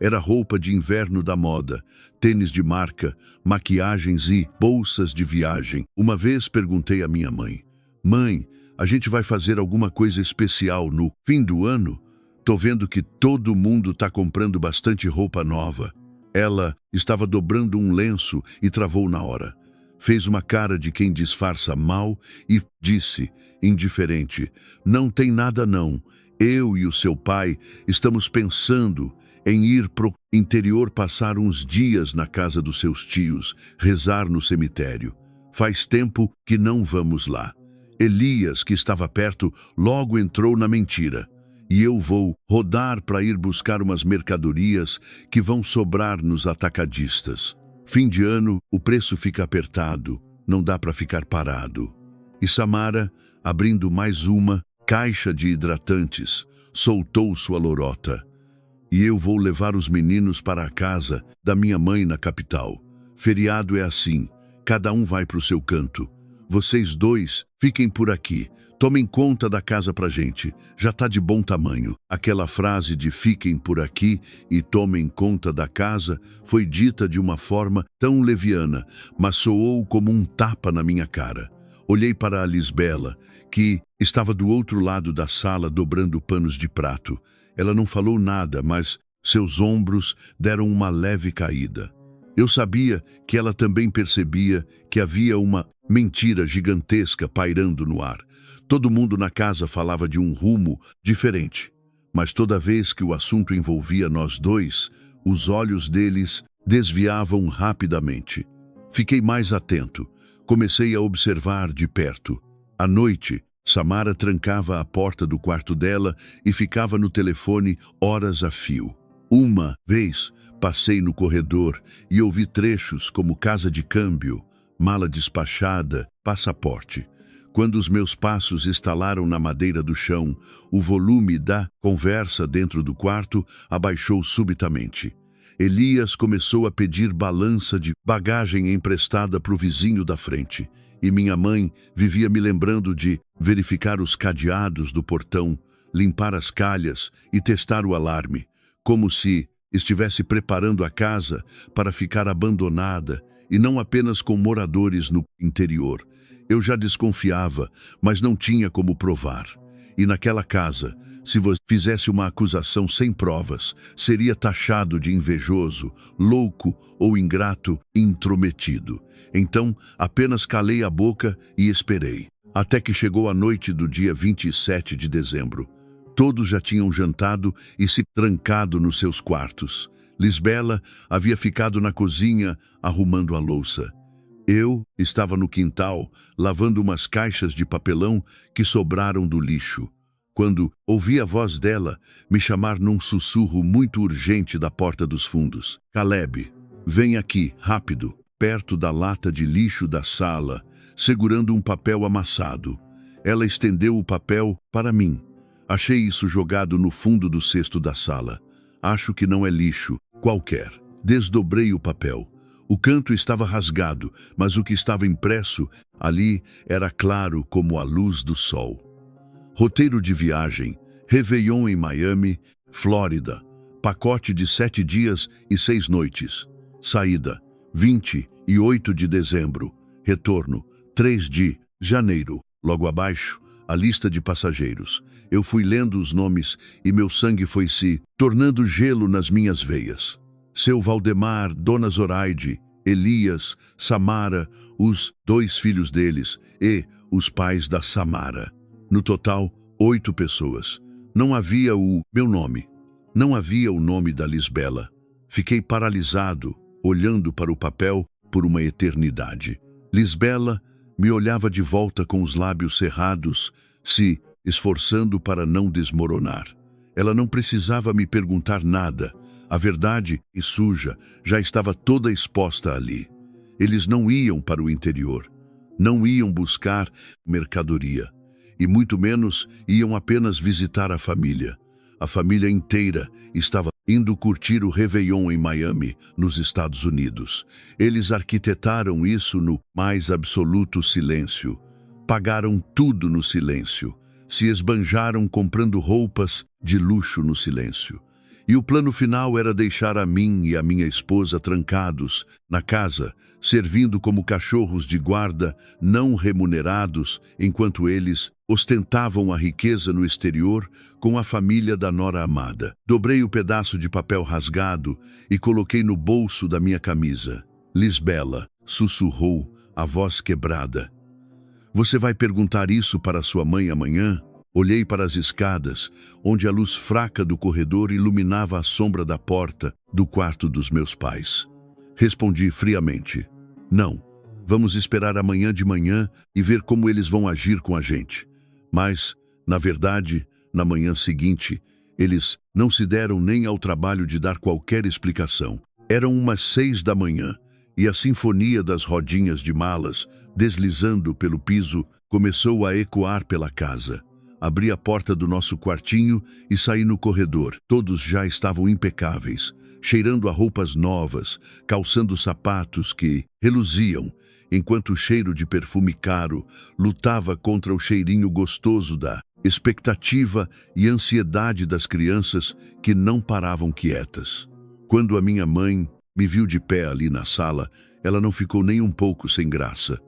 Era roupa de inverno da moda, tênis de marca, maquiagens e bolsas de viagem. Uma vez perguntei à minha mãe: "Mãe, a gente vai fazer alguma coisa especial no fim do ano? Tô vendo que todo mundo tá comprando bastante roupa nova." Ela estava dobrando um lenço e travou na hora. Fez uma cara de quem disfarça mal e disse, indiferente: "Não tem nada não. Eu e o seu pai estamos pensando em ir pro interior passar uns dias na casa dos seus tios, rezar no cemitério. Faz tempo que não vamos lá." Elias, que estava perto, logo entrou na mentira. "E eu vou rodar para ir buscar umas mercadorias que vão sobrar nos atacadistas. Fim de ano, o preço fica apertado, não dá para ficar parado." E Samara, abrindo mais uma caixa de hidratantes, soltou sua lorota: "E eu vou levar os meninos para a casa da minha mãe na capital. Feriado é assim, cada um vai para o seu canto. Vocês dois fiquem por aqui, tomem conta da casa pra gente, já tá de bom tamanho." Aquela frase de "fiquem por aqui e tomem conta da casa" foi dita de uma forma tão leviana, mas soou como um tapa na minha cara. Olhei para a Lisbela, que estava do outro lado da sala dobrando panos de prato. Ela não falou nada, mas seus ombros deram uma leve caída. Eu sabia que ela também percebia que havia uma mentira gigantesca pairando no ar. Todo mundo na casa falava de um rumo diferente, mas toda vez que o assunto envolvia nós dois, os olhos deles desviavam rapidamente. Fiquei mais atento. Comecei a observar de perto. À noite, Samara trancava a porta do quarto dela e ficava no telefone horas a fio. Uma vez, passei no corredor e ouvi trechos como casa de câmbio, mala despachada, passaporte. Quando os meus passos estalaram na madeira do chão, o volume da conversa dentro do quarto abaixou subitamente. Elias começou a pedir balança de bagagem emprestada para o vizinho da frente, e minha mãe vivia me lembrando de verificar os cadeados do portão, limpar as calhas e testar o alarme, como se estivesse preparando a casa para ficar abandonada e não apenas com moradores no interior. Eu já desconfiava, mas não tinha como provar. E naquela casa, se você fizesse uma acusação sem provas, seria taxado de invejoso, louco ou ingrato, intrometido. Então, apenas calei a boca e esperei. Até que chegou a noite do dia 27 de dezembro. Todos já tinham jantado e se trancado nos seus quartos. Lisbela havia ficado na cozinha arrumando a louça. Eu estava no quintal, lavando umas caixas de papelão que sobraram do lixo, quando ouvi a voz dela me chamar num sussurro muito urgente da porta dos fundos. "Caleb, vem aqui, rápido." Perto da lata de lixo da sala, segurando um papel amassado. Ela estendeu o papel para mim. Achei isso jogado no fundo do cesto da sala. "Acho que não é lixo", qualquer. Desdobrei o papel. O canto estava rasgado, mas o que estava impresso ali era claro como a luz do sol. Roteiro de viagem, Réveillon em Miami, Flórida. Pacote de 7 dias e 6 noites. Saída, 28 de dezembro. Retorno, 3 de janeiro. Logo abaixo, a lista de passageiros. Eu fui lendo os nomes e meu sangue foi se tornando gelo nas minhas veias. Seu Valdemar, Dona Zoraide, Elias, Samara, os 2 filhos deles e os pais da Samara. No total, 8 pessoas. Não havia o meu nome. Não havia o nome da Lisbela. Fiquei paralisado, olhando para o papel por uma eternidade. Lisbela me olhava de volta com os lábios cerrados, se esforçando para não desmoronar. Ela não precisava me perguntar nada. A verdade, e suja, já estava toda exposta ali. Eles não iam para o interior. Não iam buscar mercadoria. E muito menos iam apenas visitar a família. A família inteira estava indo curtir o Réveillon em Miami, nos Estados Unidos. Eles arquitetaram isso no mais absoluto silêncio. Pagaram tudo no silêncio. Se esbanjaram comprando roupas de luxo no silêncio. E o plano final era deixar a mim e a minha esposa trancados na casa, servindo como cachorros de guarda não remunerados, enquanto eles ostentavam a riqueza no exterior com a família da nora amada. Dobrei o pedaço de papel rasgado e coloquei no bolso da minha camisa. Lisbela, sussurrou, a voz quebrada. Você vai perguntar isso para sua mãe amanhã? Olhei para as escadas, onde a luz fraca do corredor iluminava a sombra da porta do quarto dos meus pais. Respondi friamente: não, vamos esperar amanhã de manhã e ver como eles vão agir com a gente. Mas, na verdade, na manhã seguinte, eles não se deram nem ao trabalho de dar qualquer explicação. Eram umas 6 da manhã e a sinfonia das rodinhas de malas, deslizando pelo piso, começou a ecoar pela casa. Abri a porta do nosso quartinho e saí no corredor. Todos já estavam impecáveis, cheirando a roupas novas, calçando sapatos que reluziam, enquanto o cheiro de perfume caro lutava contra o cheirinho gostoso da expectativa e ansiedade das crianças que não paravam quietas. Quando a minha mãe me viu de pé ali na sala, ela não ficou nem um pouco sem graça.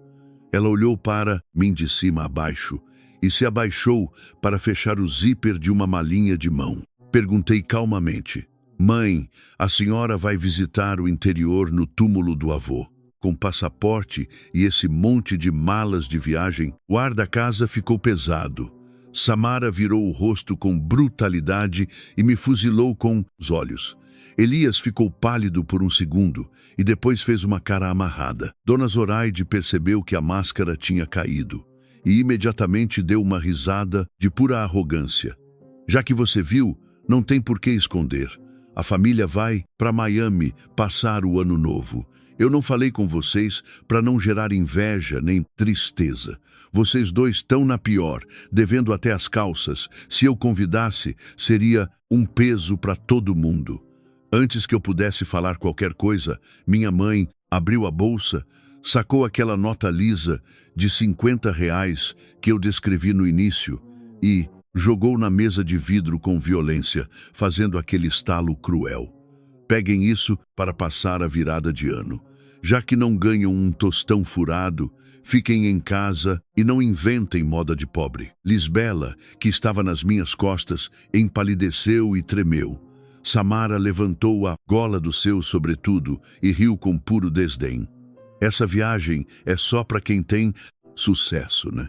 Ela olhou para mim de cima a baixo e se abaixou para fechar o zíper de uma malinha de mão. Perguntei calmamente: mãe, a senhora vai visitar o interior no túmulo do avô? Com passaporte e esse monte de malas de viagem, o ar da casa ficou pesado. Samara virou o rosto com brutalidade e me fuzilou com os olhos. Elias ficou pálido por um segundo e depois fez uma cara amarrada. Dona Zoraide percebeu que a máscara tinha caído e imediatamente deu uma risada de pura arrogância. Já que você viu, não tem por que esconder. A família vai para Miami passar o ano novo. Eu não falei com vocês para não gerar inveja nem tristeza. Vocês dois estão na pior, devendo até as calças. Se eu convidasse, seria um peso para todo mundo. Antes que eu pudesse falar qualquer coisa, minha mãe abriu a bolsa, sacou aquela nota lisa de R$ 50 que eu descrevi no início e jogou na mesa de vidro com violência, fazendo aquele estalo cruel. Peguem isso para passar a virada de ano. Já que não ganham um tostão furado, fiquem em casa e não inventem moda de pobre. Lisbela, que estava nas minhas costas, empalideceu e tremeu. Samara levantou a gola do seu sobretudo e riu com puro desdém. Essa viagem é só para quem tem sucesso, né?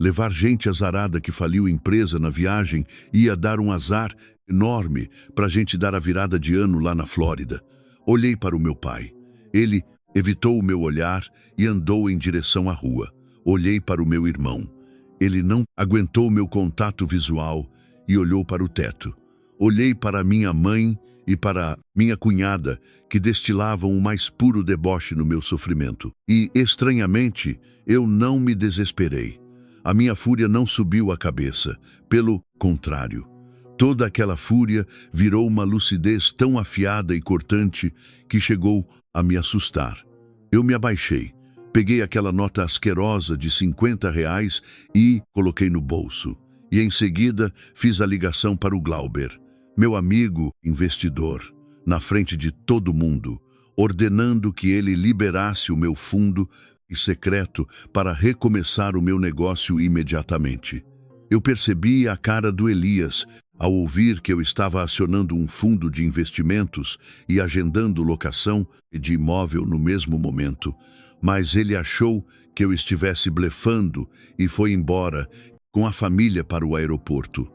Levar gente azarada que faliu empresa na viagem ia dar um azar enorme para a gente dar a virada de ano lá na Flórida. Olhei para o meu pai. Ele evitou o meu olhar e andou em direção à rua. Olhei para o meu irmão. Ele não aguentou meu contato visual e olhou para o teto. Olhei para minha mãe e para minha cunhada, que destilavam o mais puro deboche no meu sofrimento. E, estranhamente, eu não me desesperei. A minha fúria não subiu a cabeça. Pelo contrário, Toda aquela fúria virou uma lucidez tão afiada e cortante que chegou a me assustar. Eu me abaixei, peguei aquela nota asquerosa de R$ 50 e coloquei no bolso. E em seguida fiz a ligação para o Glauber, meu amigo investidor, na frente de todo mundo, ordenando que ele liberasse o meu fundo secreto para recomeçar o meu negócio imediatamente. Eu percebi a cara do Elias ao ouvir que eu estava acionando um fundo de investimentos e agendando locação de imóvel no mesmo momento, mas ele achou que eu estivesse blefando e foi embora com a família para o aeroporto.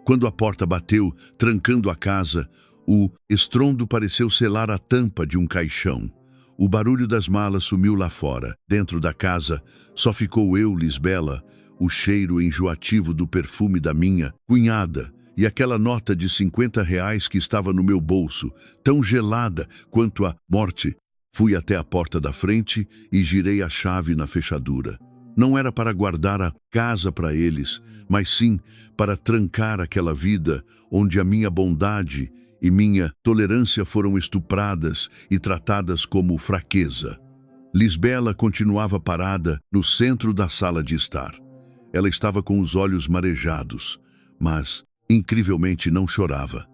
Quando a porta bateu, trancando a casa, o estrondo pareceu selar a tampa de um caixão. O barulho das malas sumiu lá fora. Dentro da casa, só ficou eu, Lisbela, o cheiro enjoativo do perfume da minha cunhada e aquela nota de R$ 50 que estava no meu bolso, tão gelada quanto a morte. Fui até a porta da frente e girei a chave na fechadura. Não era para guardar a casa para eles, mas sim para trancar aquela vida onde a minha bondade e minha tolerância foram estupradas e tratadas como fraqueza. Lisbela continuava parada no centro da sala de estar. Ela estava com os olhos marejados, mas, incrivelmente, não chorava.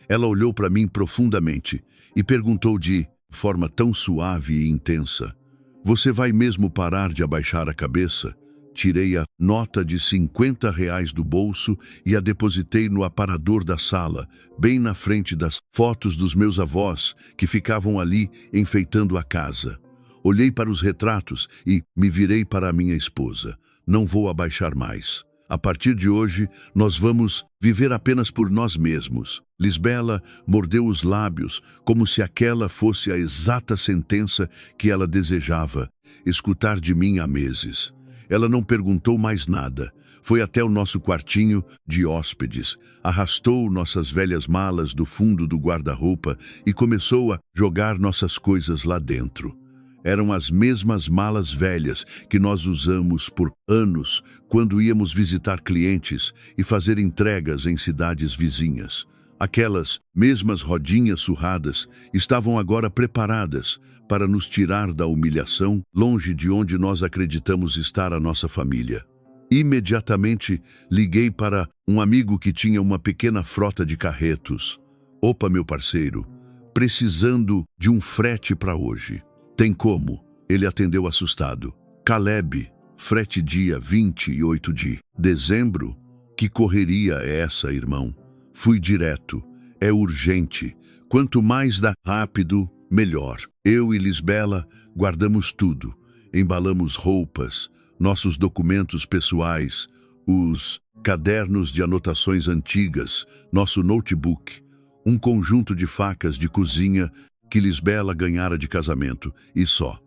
Ela olhou para mim profundamente e perguntou de forma tão suave e intensa: "Você vai mesmo parar de abaixar a cabeça?" Tirei a nota de R$ 50 do bolso e a depositei no aparador da sala, bem na frente das fotos dos meus avós, que ficavam ali enfeitando a casa. Olhei para os retratos e me virei para a minha esposa. Não vou abaixar mais. A partir de hoje, nós vamos viver apenas por nós mesmos. Lisbela mordeu os lábios, como se aquela fosse a exata sentença que ela desejava escutar de mim há meses. Ela não perguntou mais nada. Foi até o nosso quartinho de hóspedes, arrastou nossas velhas malas do fundo do guarda-roupa e começou a jogar nossas coisas lá dentro. Eram as mesmas malas velhas que nós usamos por anos quando íamos visitar clientes e fazer entregas em cidades vizinhas. Aquelas mesmas rodinhas surradas estavam agora preparadas para nos tirar da humilhação, longe de onde nós acreditamos estar a nossa família. Imediatamente liguei para um amigo que tinha uma pequena frota de carretos. "Opa, meu parceiro, precisando de um frete para hoje." "Tem como?" Ele atendeu assustado. "Caleb, frete dia 28 de dezembro? Que correria é essa, irmão?" Fui direto. "É urgente. Quanto mais dá rápido, melhor." Eu e Lisbela guardamos tudo. Embalamos roupas, nossos documentos pessoais, os cadernos de anotações antigas, nosso notebook, um conjunto de facas de cozinha que Lisbela ganhara de casamento, e só.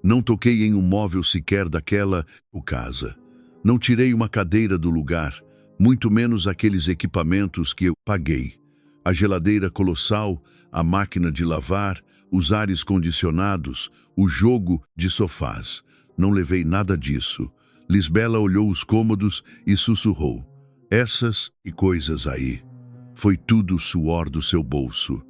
Não toquei em um móvel sequer daquela casa. Não tirei uma cadeira do lugar, muito menos aqueles equipamentos que eu paguei. A geladeira colossal, a máquina de lavar, os ares condicionados, o jogo de sofás. Não levei nada disso. Lisbela olhou os cômodos e sussurrou: "Essas e coisas aí." Foi tudo o suor do seu bolso.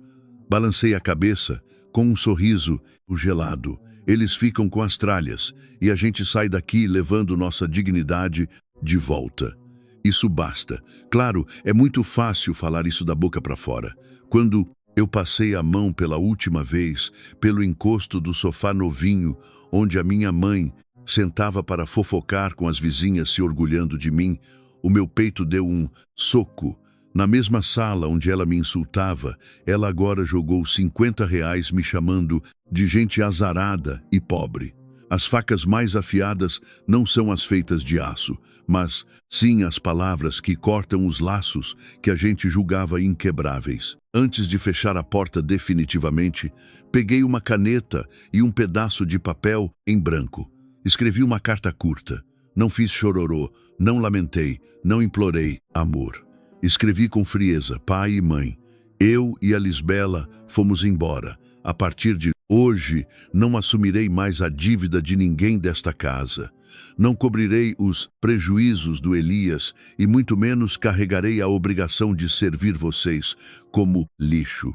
Balancei a cabeça, com um sorriso, o gelado. "Eles ficam com as tralhas, e a gente sai daqui levando nossa dignidade de volta." Isso basta. Claro, é muito fácil falar isso da boca para fora. Quando eu passei a mão pela última vez pelo encosto do sofá novinho, onde a minha mãe sentava para fofocar com as vizinhas se orgulhando de mim, o meu peito deu um soco. Na mesma sala onde ela me insultava, ela agora jogou R$ 50 me chamando de gente azarada e pobre. As facas mais afiadas não são as feitas de aço, mas sim as palavras que cortam os laços que a gente julgava inquebráveis. Antes de fechar a porta definitivamente, peguei uma caneta e um pedaço de papel em branco. Escrevi uma carta curta. Não fiz chororô, não lamentei, não implorei amor. Escrevi com frieza: "Pai e mãe, eu e a Lisbela fomos embora. A partir de hoje, não assumirei mais a dívida de ninguém desta casa. Não cobrirei os prejuízos do Elias e muito menos carregarei a obrigação de servir vocês como lixo.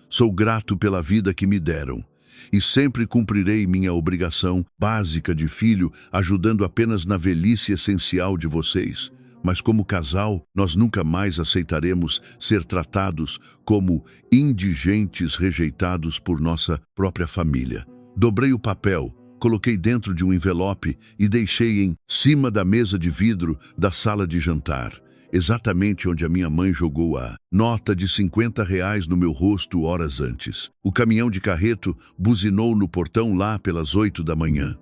Sou grato pela vida que me deram e sempre cumprirei minha obrigação básica de filho, ajudando apenas na velhice essencial de vocês. Mas como casal, nós nunca mais aceitaremos ser tratados como indigentes rejeitados por nossa própria família. Dobrei o papel, coloquei dentro de um envelope e deixei em cima da mesa de vidro da sala de jantar, exatamente onde a minha mãe jogou a nota de R$ 50 no meu rosto horas antes. O caminhão de carreto buzinou no portão lá pelas 8 da manhã.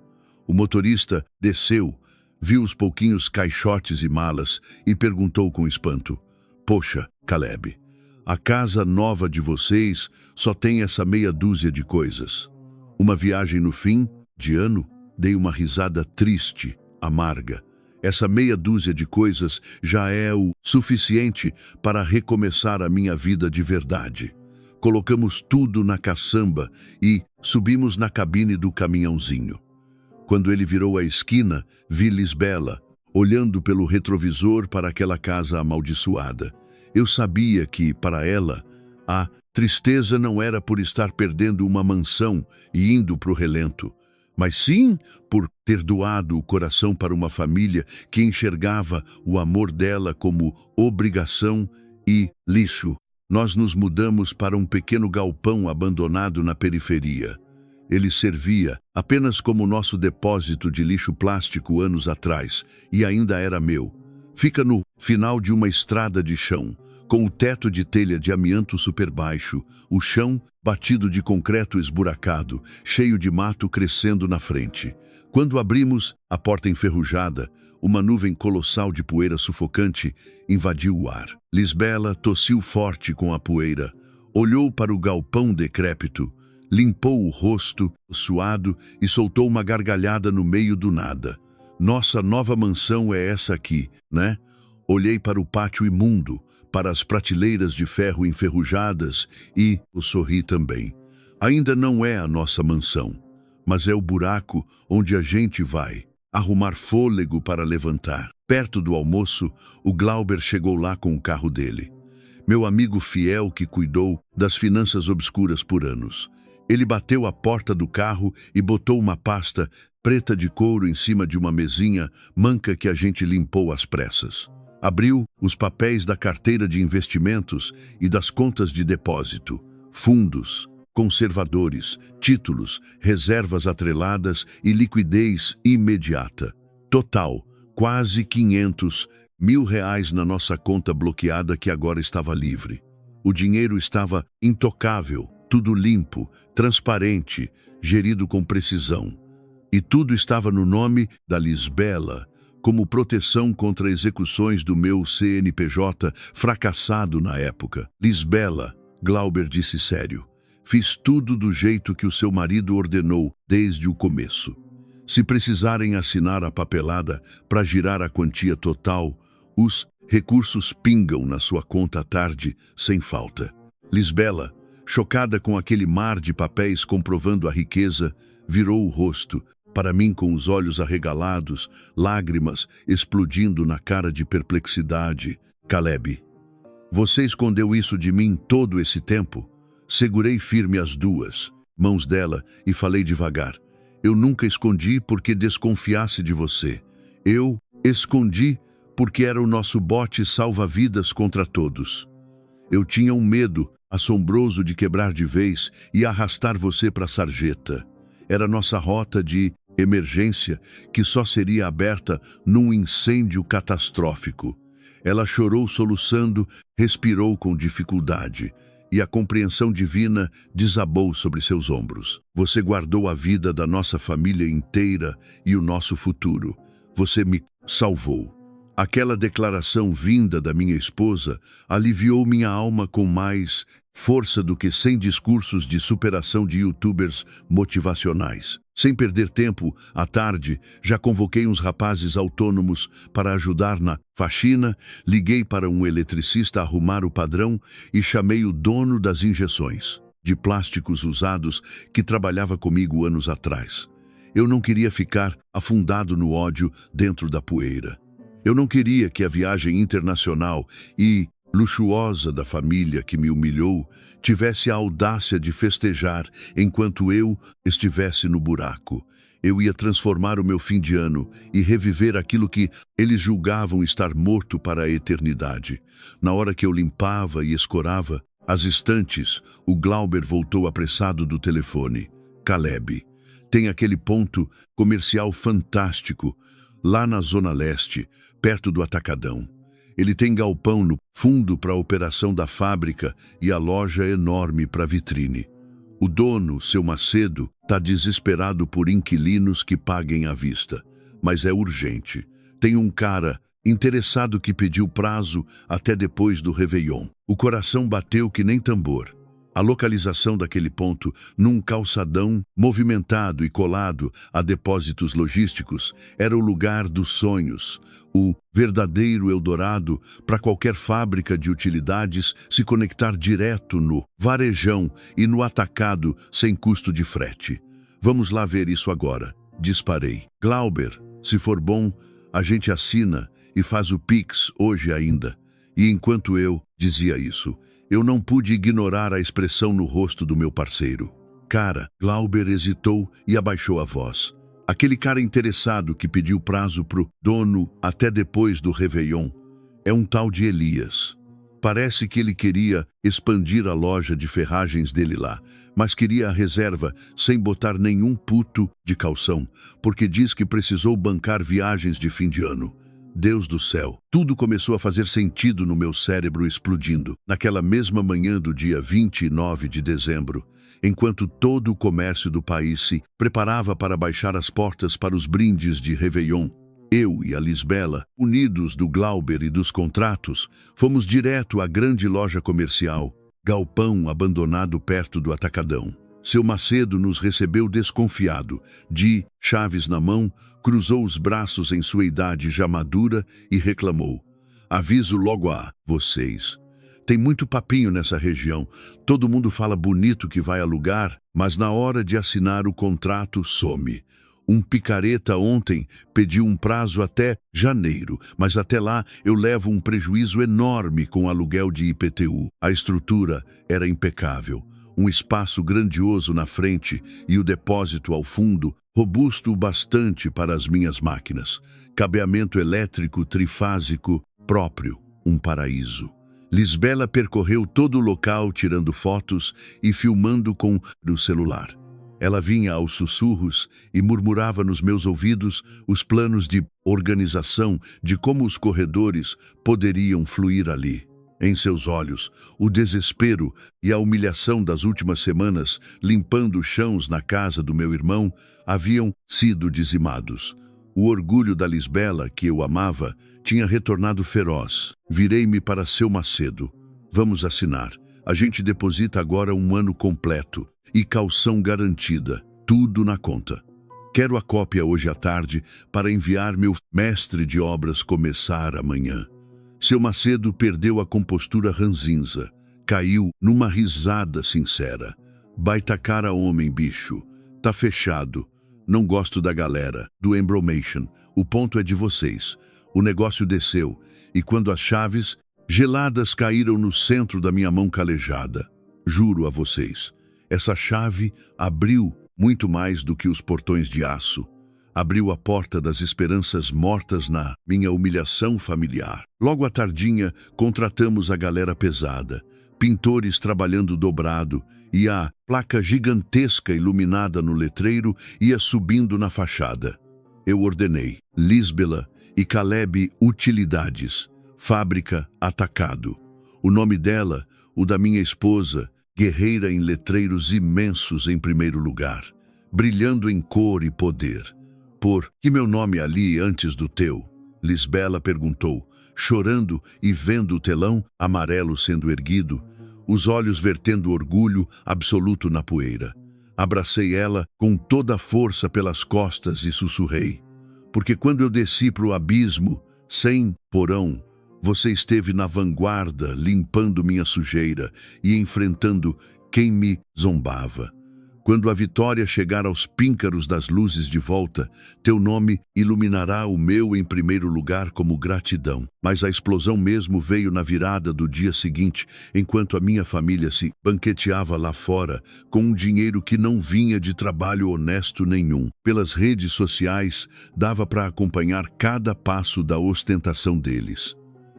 O motorista desceu, viu os pouquinhos caixotes e malas e perguntou com espanto: "Poxa, Caleb, a casa nova de vocês só tem essa meia dúzia de coisas." Uma viagem no fim de ano? Dei uma risada triste, amarga. Essa meia dúzia de coisas já é o suficiente para recomeçar a minha vida de verdade. Colocamos tudo na caçamba e subimos na cabine do caminhãozinho. Quando ele virou a esquina, vi Lisbela, olhando pelo retrovisor para aquela casa amaldiçoada. Eu sabia que, para ela, a tristeza não era por estar perdendo uma mansão e indo para o relento, mas sim por ter doado o coração para uma família que enxergava o amor dela como obrigação e lixo. Nós nos mudamos para um pequeno galpão abandonado na periferia. Ele servia apenas como nosso depósito de lixo plástico anos atrás, e ainda era meu. Fica no final de uma estrada de chão, com o teto de telha de amianto super baixo, o chão batido de concreto esburacado, cheio de mato crescendo na frente. Quando abrimos a porta enferrujada, uma nuvem colossal de poeira sufocante invadiu o ar. Lisbela tossiu forte com a poeira, olhou para o galpão decrépito, limpou o rosto, suado, e soltou uma gargalhada no meio do nada. "Nossa nova mansão é essa aqui, né?" Olhei para o pátio imundo, para as prateleiras de ferro enferrujadas e sorri também. Ainda não é a nossa mansão, mas é o buraco onde a gente vai arrumar fôlego para levantar. Perto do almoço, o Glauber chegou lá com o carro dele. Meu amigo fiel que cuidou das finanças obscuras por anos. Ele bateu a porta do carro e botou uma pasta preta de couro em cima de uma mesinha manca que a gente limpou às pressas. Abriu os papéis da carteira de investimentos e das contas de depósito, fundos, conservadores, títulos, reservas atreladas e liquidez imediata. Total, quase R$ 500.000 na nossa conta bloqueada que agora estava livre. O dinheiro estava intocável, tudo limpo, transparente, gerido com precisão. E tudo estava no nome da Lisbela, como proteção contra execuções do meu CNPJ fracassado na época. "Lisbela", Glauber disse sério, "fiz tudo do jeito que o seu marido ordenou desde o começo. Se precisarem assinar a papelada para girar a quantia total, os recursos pingam na sua conta à tarde, sem falta." Lisbela, chocada com aquele mar de papéis comprovando a riqueza, virou o rosto para mim com os olhos arregalados, lágrimas explodindo na cara de perplexidade. "Caleb, você escondeu isso de mim todo esse tempo?" Segurei firme as duas mãos dela e falei devagar: "Eu nunca escondi porque desconfiasse de você. Eu escondi porque era o nosso bote salva-vidas contra todos. Eu tinha um medo assombroso de quebrar de vez e arrastar você para a sarjeta. Era nossa rota de emergência que só seria aberta num incêndio catastrófico." Ela chorou soluçando, respirou com dificuldade, e a compreensão divina desabou sobre seus ombros. "Você guardou a vida da nossa família inteira e o nosso futuro. Você me salvou." Aquela declaração vinda da minha esposa aliviou minha alma com mais força do que 100 discursos de superação de youtubers motivacionais. Sem perder tempo, à tarde, já convoquei uns rapazes autônomos para ajudar na faxina, liguei para um eletricista arrumar o padrão e chamei o dono das injeções de plásticos usados que trabalhava comigo anos atrás. Eu não queria ficar afundado no ódio dentro da poeira. Eu não queria que a viagem internacional e luxuosa da família que me humilhou tivesse a audácia de festejar enquanto eu estivesse no buraco. Eu ia transformar o meu fim de ano e reviver aquilo que eles julgavam estar morto para a eternidade. Na hora que eu limpava e escorava as estantes, o Glauber voltou apressado do telefone. Caleb, tem aquele ponto comercial fantástico, lá na Zona Leste, perto do Atacadão. Ele tem galpão no fundo para a operação da fábrica e a loja enorme para vitrine. O dono, seu Macedo, está desesperado por inquilinos que paguem à vista. Mas é urgente. Tem um cara interessado que pediu prazo até depois do Réveillon. O coração bateu que nem tambor. A localização daquele ponto, num calçadão movimentado e colado a depósitos logísticos, era o lugar dos sonhos, o verdadeiro Eldorado para qualquer fábrica de utilidades se conectar direto no varejão e no atacado sem custo de frete. Vamos lá ver isso agora. Disparei. Glauber, se for bom, a gente assina e faz o Pix hoje ainda. E enquanto eu dizia isso, eu não pude ignorar a expressão no rosto do meu parceiro. Cara, Glauber hesitou e abaixou a voz. Aquele cara interessado que pediu prazo pro dono até depois do Réveillon é um tal de Elias. Parece que ele queria expandir a loja de ferragens dele lá, mas queria a reserva sem botar nenhum puto de calção, porque diz que precisou bancar viagens de fim de ano. Deus do céu, tudo começou a fazer sentido no meu cérebro explodindo. Naquela mesma manhã do dia 29 de dezembro, enquanto todo o comércio do país se preparava para baixar as portas para os brindes de Réveillon, eu e a Lisbela, unidos do Glauber e dos contratos, fomos direto à grande loja comercial, galpão abandonado perto do Atacadão. Seu Macedo nos recebeu desconfiado. De chaves na mão, cruzou os braços em sua idade já madura e reclamou. Aviso logo a vocês. Tem muito papinho nessa região. Todo mundo fala bonito que vai alugar, mas na hora de assinar o contrato some. Um picareta ontem pediu um prazo até janeiro, mas até lá eu levo um prejuízo enorme com o aluguel de IPTU. A estrutura era impecável. Um espaço grandioso na frente e o depósito ao fundo, robusto o bastante para as minhas máquinas. Cabeamento elétrico trifásico próprio, um paraíso. Lisbela percorreu todo o local tirando fotos e filmando com o celular. Ela vinha aos sussurros e murmurava nos meus ouvidos os planos de organização de como os corredores poderiam fluir ali. Em seus olhos, o desespero e a humilhação das últimas semanas, limpando os chãos na casa do meu irmão, haviam sido dizimados. O orgulho da Lisbela, que eu amava, tinha retornado feroz. Virei-me para seu Macedo. Vamos assinar. A gente deposita agora um ano completo e calção garantida. Tudo na conta. Quero a cópia hoje à tarde para enviar meu mestre de obras começar amanhã. Seu Macedo perdeu a compostura ranzinza. Caiu numa risada sincera. Baita cara homem, bicho. Tá fechado. Não gosto da galera, do Embromation. O ponto é de vocês. O negócio desceu, e quando as chaves geladas caíram no centro da minha mão calejada. Juro a vocês, essa chave abriu muito mais do que os portões de aço. Abriu a porta das esperanças mortas na minha humilhação familiar. Logo à tardinha, contratamos a galera pesada, pintores trabalhando dobrado, e a placa gigantesca iluminada no letreiro ia subindo na fachada. Eu ordenei, Lisbela e Caleb Utilidades, fábrica atacado. O nome dela, o da minha esposa, guerreira em letreiros imensos em primeiro lugar, brilhando em cor e poder. Por que meu nome ali antes do teu? Lisbela perguntou, chorando e vendo o telão amarelo sendo erguido, os olhos vertendo orgulho absoluto na poeira. Abracei ela com toda a força pelas costas e sussurrei. Porque quando eu desci para o abismo, sem porão, você esteve na vanguarda, limpando minha sujeira e enfrentando quem me zombava. Quando a vitória chegar aos píncaros das luzes de volta, teu nome iluminará o meu em primeiro lugar como gratidão. Mas a explosão mesmo veio na virada do dia seguinte, enquanto a minha família se banqueteava lá fora, com um dinheiro que não vinha de trabalho honesto nenhum. Pelas redes sociais, dava para acompanhar cada passo da ostentação deles.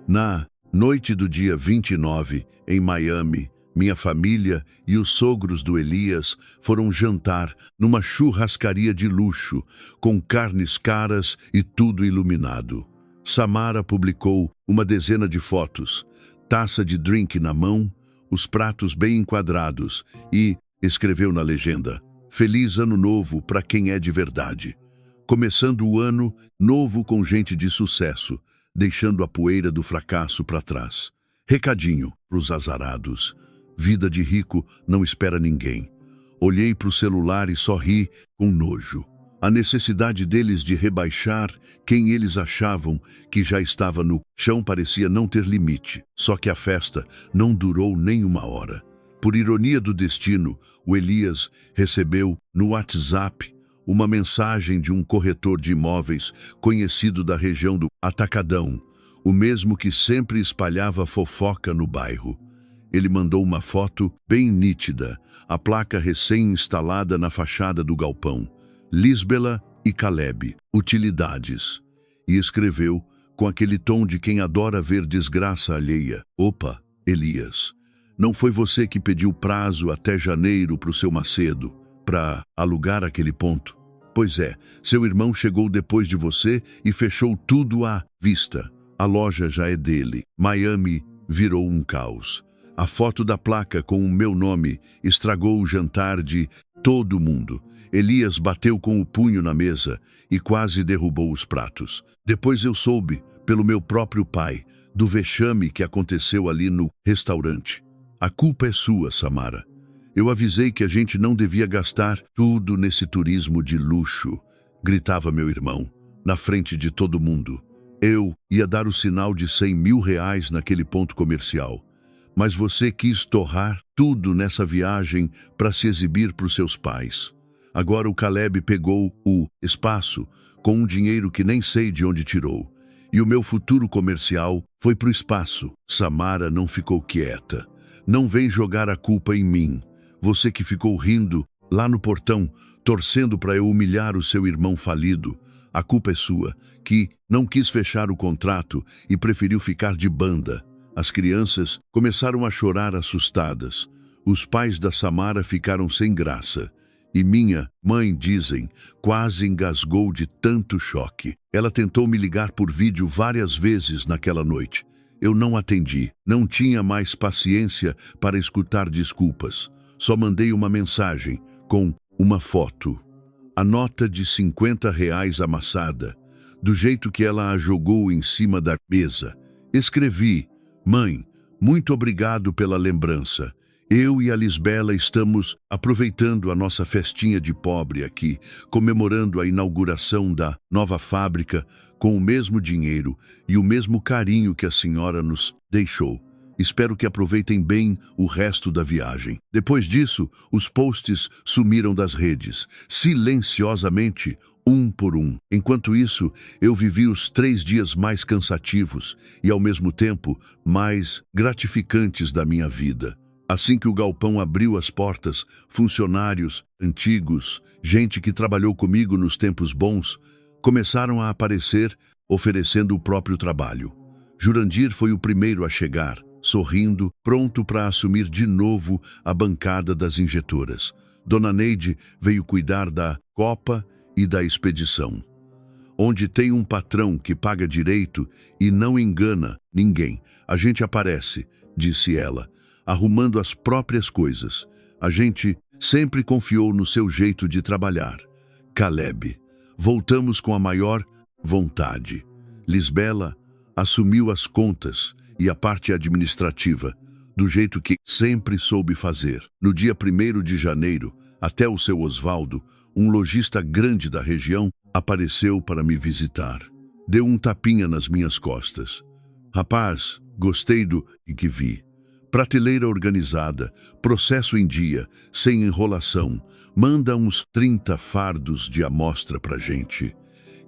Na noite do dia 29, em Miami, minha família e os sogros do Elias foram jantar numa churrascaria de luxo, com carnes caras e tudo iluminado. Samara publicou uma dezena de fotos, taça de drink na mão, os pratos bem enquadrados e escreveu na legenda: "Feliz Ano Novo para quem é de verdade. Começando o ano novo com gente de sucesso, deixando a poeira do fracasso para trás. Recadinho pros azarados. Vida de rico não espera ninguém." Olhei para o celular e só ri com nojo. A necessidade deles de rebaixar quem eles achavam que já estava no chão parecia não ter limite. Só que a festa não durou nem uma hora. Por ironia do destino, o Elias recebeu no WhatsApp uma mensagem de um corretor de imóveis conhecido da região do Atacadão, o mesmo que sempre espalhava fofoca no bairro. Ele mandou uma foto bem nítida, a placa recém-instalada na fachada do galpão: Lisbela e Caleb, utilidades. E escreveu, com aquele tom de quem adora ver desgraça alheia: "Opa, Elias, não foi você que pediu prazo até janeiro para o seu Macedo, para alugar aquele ponto? Pois é, seu irmão chegou depois de você e fechou tudo à vista. A loja já é dele." Miami virou um caos. A foto da placa com o meu nome estragou o jantar de todo mundo. Elias bateu com o punho na mesa e quase derrubou os pratos. Depois eu soube, pelo meu próprio pai, do vexame que aconteceu ali no restaurante. "A culpa é sua, Samara. Eu avisei que a gente não devia gastar tudo nesse turismo de luxo", gritava meu irmão, na frente de todo mundo. "Eu ia dar o sinal de 100 mil reais naquele ponto comercial. Mas você quis torrar tudo nessa viagem para se exibir para os seus pais. Agora o Caleb pegou o espaço com um dinheiro que nem sei de onde tirou. E o meu futuro comercial foi para o espaço." Samara não ficou quieta. "Não vem jogar a culpa em mim. Você que ficou rindo lá no portão, torcendo para eu humilhar o seu irmão falido. A culpa é sua, que não quis fechar o contrato e preferiu ficar de banda." As crianças começaram a chorar assustadas. Os pais da Samara ficaram sem graça. E minha mãe, dizem, quase engasgou de tanto choque. Ela tentou me ligar por vídeo várias vezes naquela noite. Eu não atendi. Não tinha mais paciência para escutar desculpas. Só mandei uma mensagem com uma foto. A nota de 50 reais amassada, do jeito que ela a jogou em cima da mesa. Escrevi: "Mãe, muito obrigado pela lembrança. Eu e a Lisbela estamos aproveitando a nossa festinha de pobre aqui, comemorando a inauguração da nova fábrica com o mesmo dinheiro e o mesmo carinho que a senhora nos deixou. Espero que aproveitem bem o resto da viagem." Depois disso, os posts sumiram das redes, silenciosamente, um por um. Enquanto isso, eu vivi os 3 dias mais cansativos e, ao mesmo tempo, mais gratificantes da minha vida. Assim que o galpão abriu as portas, funcionários antigos, gente que trabalhou comigo nos tempos bons, começaram a aparecer, oferecendo o próprio trabalho. Jurandir foi o primeiro a chegar, sorrindo, pronto para assumir de novo a bancada das injetoras. Dona Neide veio cuidar da copa e da expedição. "Onde tem um patrão que paga direito e não engana ninguém, a gente aparece", disse ela, arrumando as próprias coisas. "A gente sempre confiou no seu jeito de trabalhar, Caleb." Voltamos com a maior vontade. Lisbela assumiu as contas e a parte administrativa, do jeito que sempre soube fazer. No dia 1º de janeiro, até o seu Osvaldo, um lojista grande da região, apareceu para me visitar. Deu um tapinha nas minhas costas. "Rapaz, gostei do que vi. Prateleira organizada, processo em dia, sem enrolação. Manda uns 30 fardos de amostra pra gente.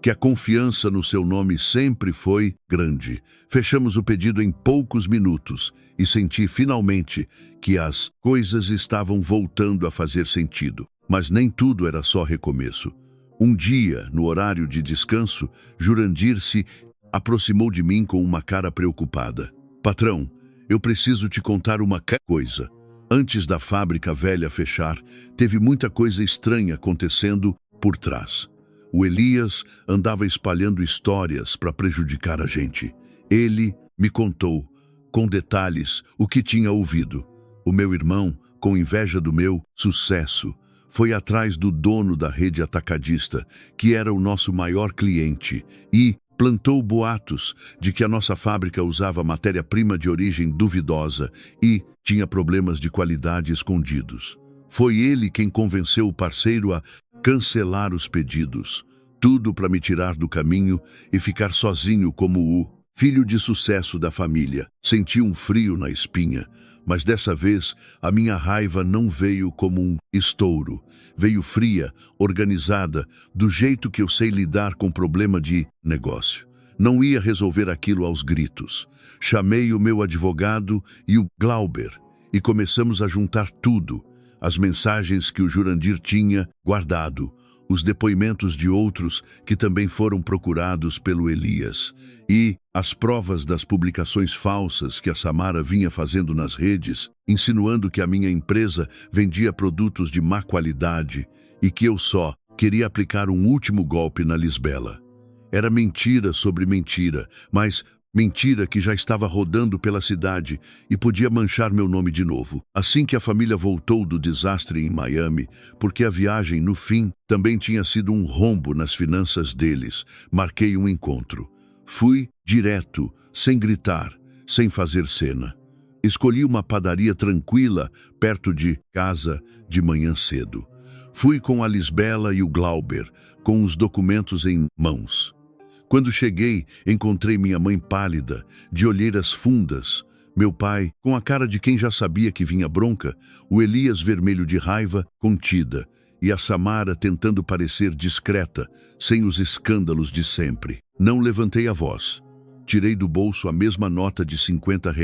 Que a confiança no seu nome sempre foi grande. Fechamos o pedido em poucos minutos e senti finalmente que as coisas estavam voltando a fazer sentido. Mas nem tudo era só recomeço. Um dia, no horário de descanso, Jurandir se aproximou de mim com uma cara preocupada. Patrão, eu preciso te contar uma coisa. Antes da fábrica velha fechar, teve muita coisa estranha acontecendo por trás. O Elias andava espalhando histórias para prejudicar a gente. Ele me contou, com detalhes, o que tinha ouvido. O meu irmão, com inveja do meu sucesso, foi atrás do dono da rede atacadista, que era o nosso maior cliente, e plantou boatos de que a nossa fábrica usava matéria-prima de origem duvidosa e tinha problemas de qualidade escondidos. Foi ele quem convenceu o parceiro a cancelar os pedidos. Tudo para me tirar do caminho e ficar sozinho como o filho de sucesso da família. Senti um frio na espinha, mas dessa vez a minha raiva não veio como um estouro. Veio fria, organizada, do jeito que eu sei lidar com problema de negócio. Não ia resolver aquilo aos gritos. Chamei o meu advogado e o Glauber e começamos a juntar tudo. As mensagens que o Jurandir tinha guardado, os depoimentos de outros que também foram procurados pelo Elias e as provas das publicações falsas que a Samara vinha fazendo nas redes, insinuando que a minha empresa vendia produtos de má qualidade e que eu só queria aplicar um último golpe na Lisbela. Era mentira sobre mentira, mas mentira que já estava rodando pela cidade e podia manchar meu nome de novo. Assim que a família voltou do desastre em Miami, porque a viagem, no fim, também tinha sido um rombo nas finanças deles, marquei um encontro. Fui direto, sem gritar, sem fazer cena. Escolhi uma padaria tranquila, perto de casa, de manhã cedo. Fui com a Lisbela e o Glauber, com os documentos em mãos. Quando cheguei, encontrei minha mãe pálida, de olheiras fundas, meu pai, com a cara de quem já sabia que vinha bronca, o Elias vermelho de raiva, contida, e a Samara tentando parecer discreta, sem os escândalos de sempre. Não levantei a voz. Tirei do bolso a mesma nota de R$ 50,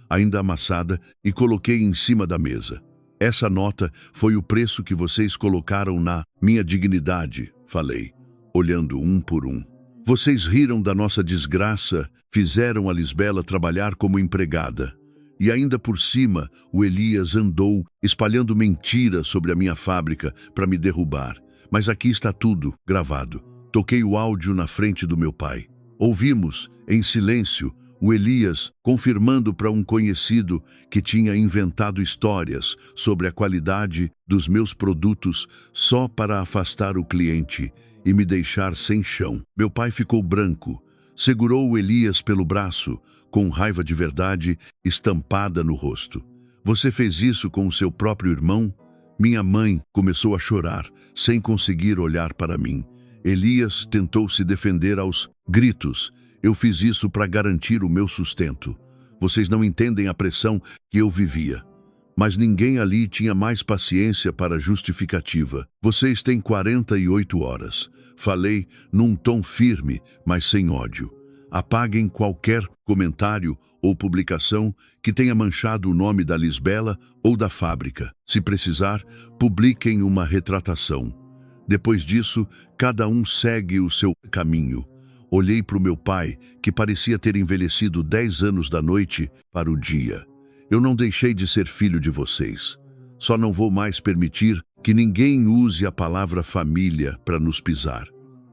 ainda amassada, e coloquei em cima da mesa. Essa nota foi o preço que vocês colocaram na minha dignidade, falei, olhando um por um. Vocês riram da nossa desgraça, fizeram a Lisbela trabalhar como empregada. E ainda por cima, o Elias andou espalhando mentiras sobre a minha fábrica para me derrubar. Mas aqui está tudo gravado. Toquei o áudio na frente do meu pai. Ouvimos, em silêncio, o Elias confirmando para um conhecido que tinha inventado histórias sobre a qualidade dos meus produtos só para afastar o cliente e me deixar sem chão. Meu pai ficou branco, segurou o Elias pelo braço, com raiva de verdade estampada no rosto. Você fez isso com o seu próprio irmão? Minha mãe começou a chorar, sem conseguir olhar para mim. Elias tentou se defender aos gritos. Eu fiz isso para garantir o meu sustento. Vocês não entendem a pressão que eu vivia. Mas ninguém ali tinha mais paciência para justificativa. Vocês têm 48 horas. Falei num tom firme, mas sem ódio. Apaguem qualquer comentário ou publicação que tenha manchado o nome da Lisbela ou da fábrica. Se precisar, publiquem uma retratação. Depois disso, cada um segue o seu caminho. Olhei para o meu pai, que parecia ter envelhecido 10 anos da noite para o dia. Eu não deixei de ser filho de vocês. Só não vou mais permitir que ninguém use a palavra família para nos pisar.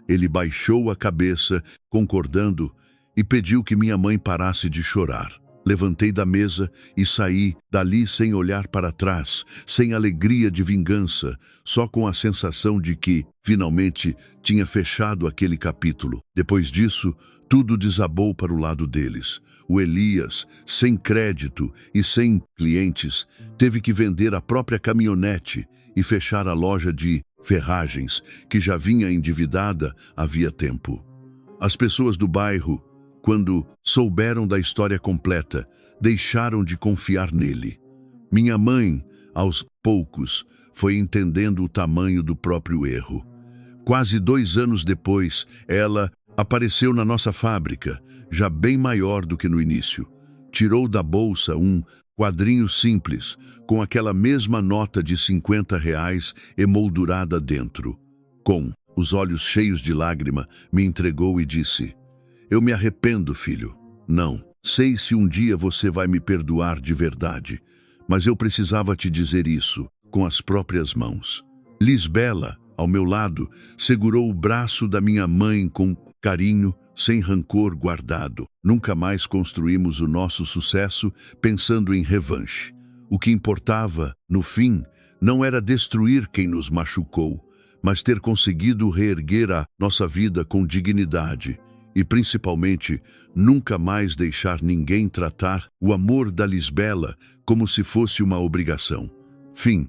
Ele baixou a cabeça, concordando, e pediu que minha mãe parasse de chorar. Levantei da mesa e saí dali sem olhar para trás, sem alegria de vingança, só com a sensação de que, finalmente, tinha fechado aquele capítulo. Depois disso, tudo desabou para o lado deles. O Elias, sem crédito e sem clientes, teve que vender a própria caminhonete e fechar a loja de ferragens, que já vinha endividada havia tempo. As pessoas do bairro quando souberam da história completa, deixaram de confiar nele. Minha mãe, aos poucos, foi entendendo o tamanho do próprio erro. Quase 2 anos depois, ela apareceu na nossa fábrica, já bem maior do que no início. Tirou da bolsa um quadrinho simples, com aquela mesma nota de R$ 50 emoldurada dentro. Com os olhos cheios de lágrima, me entregou e disse: "Eu me arrependo, filho. Não sei se um dia você vai me perdoar de verdade, mas eu precisava te dizer isso com as próprias mãos." Lisbela, ao meu lado, segurou o braço da minha mãe com carinho, sem rancor guardado. Nunca mais construímos o nosso sucesso pensando em revanche. O que importava, no fim, não era destruir quem nos machucou, mas ter conseguido reerguer a nossa vida com dignidade e, principalmente, nunca mais deixar ninguém tratar o amor da Lisbela como se fosse uma obrigação. Fim.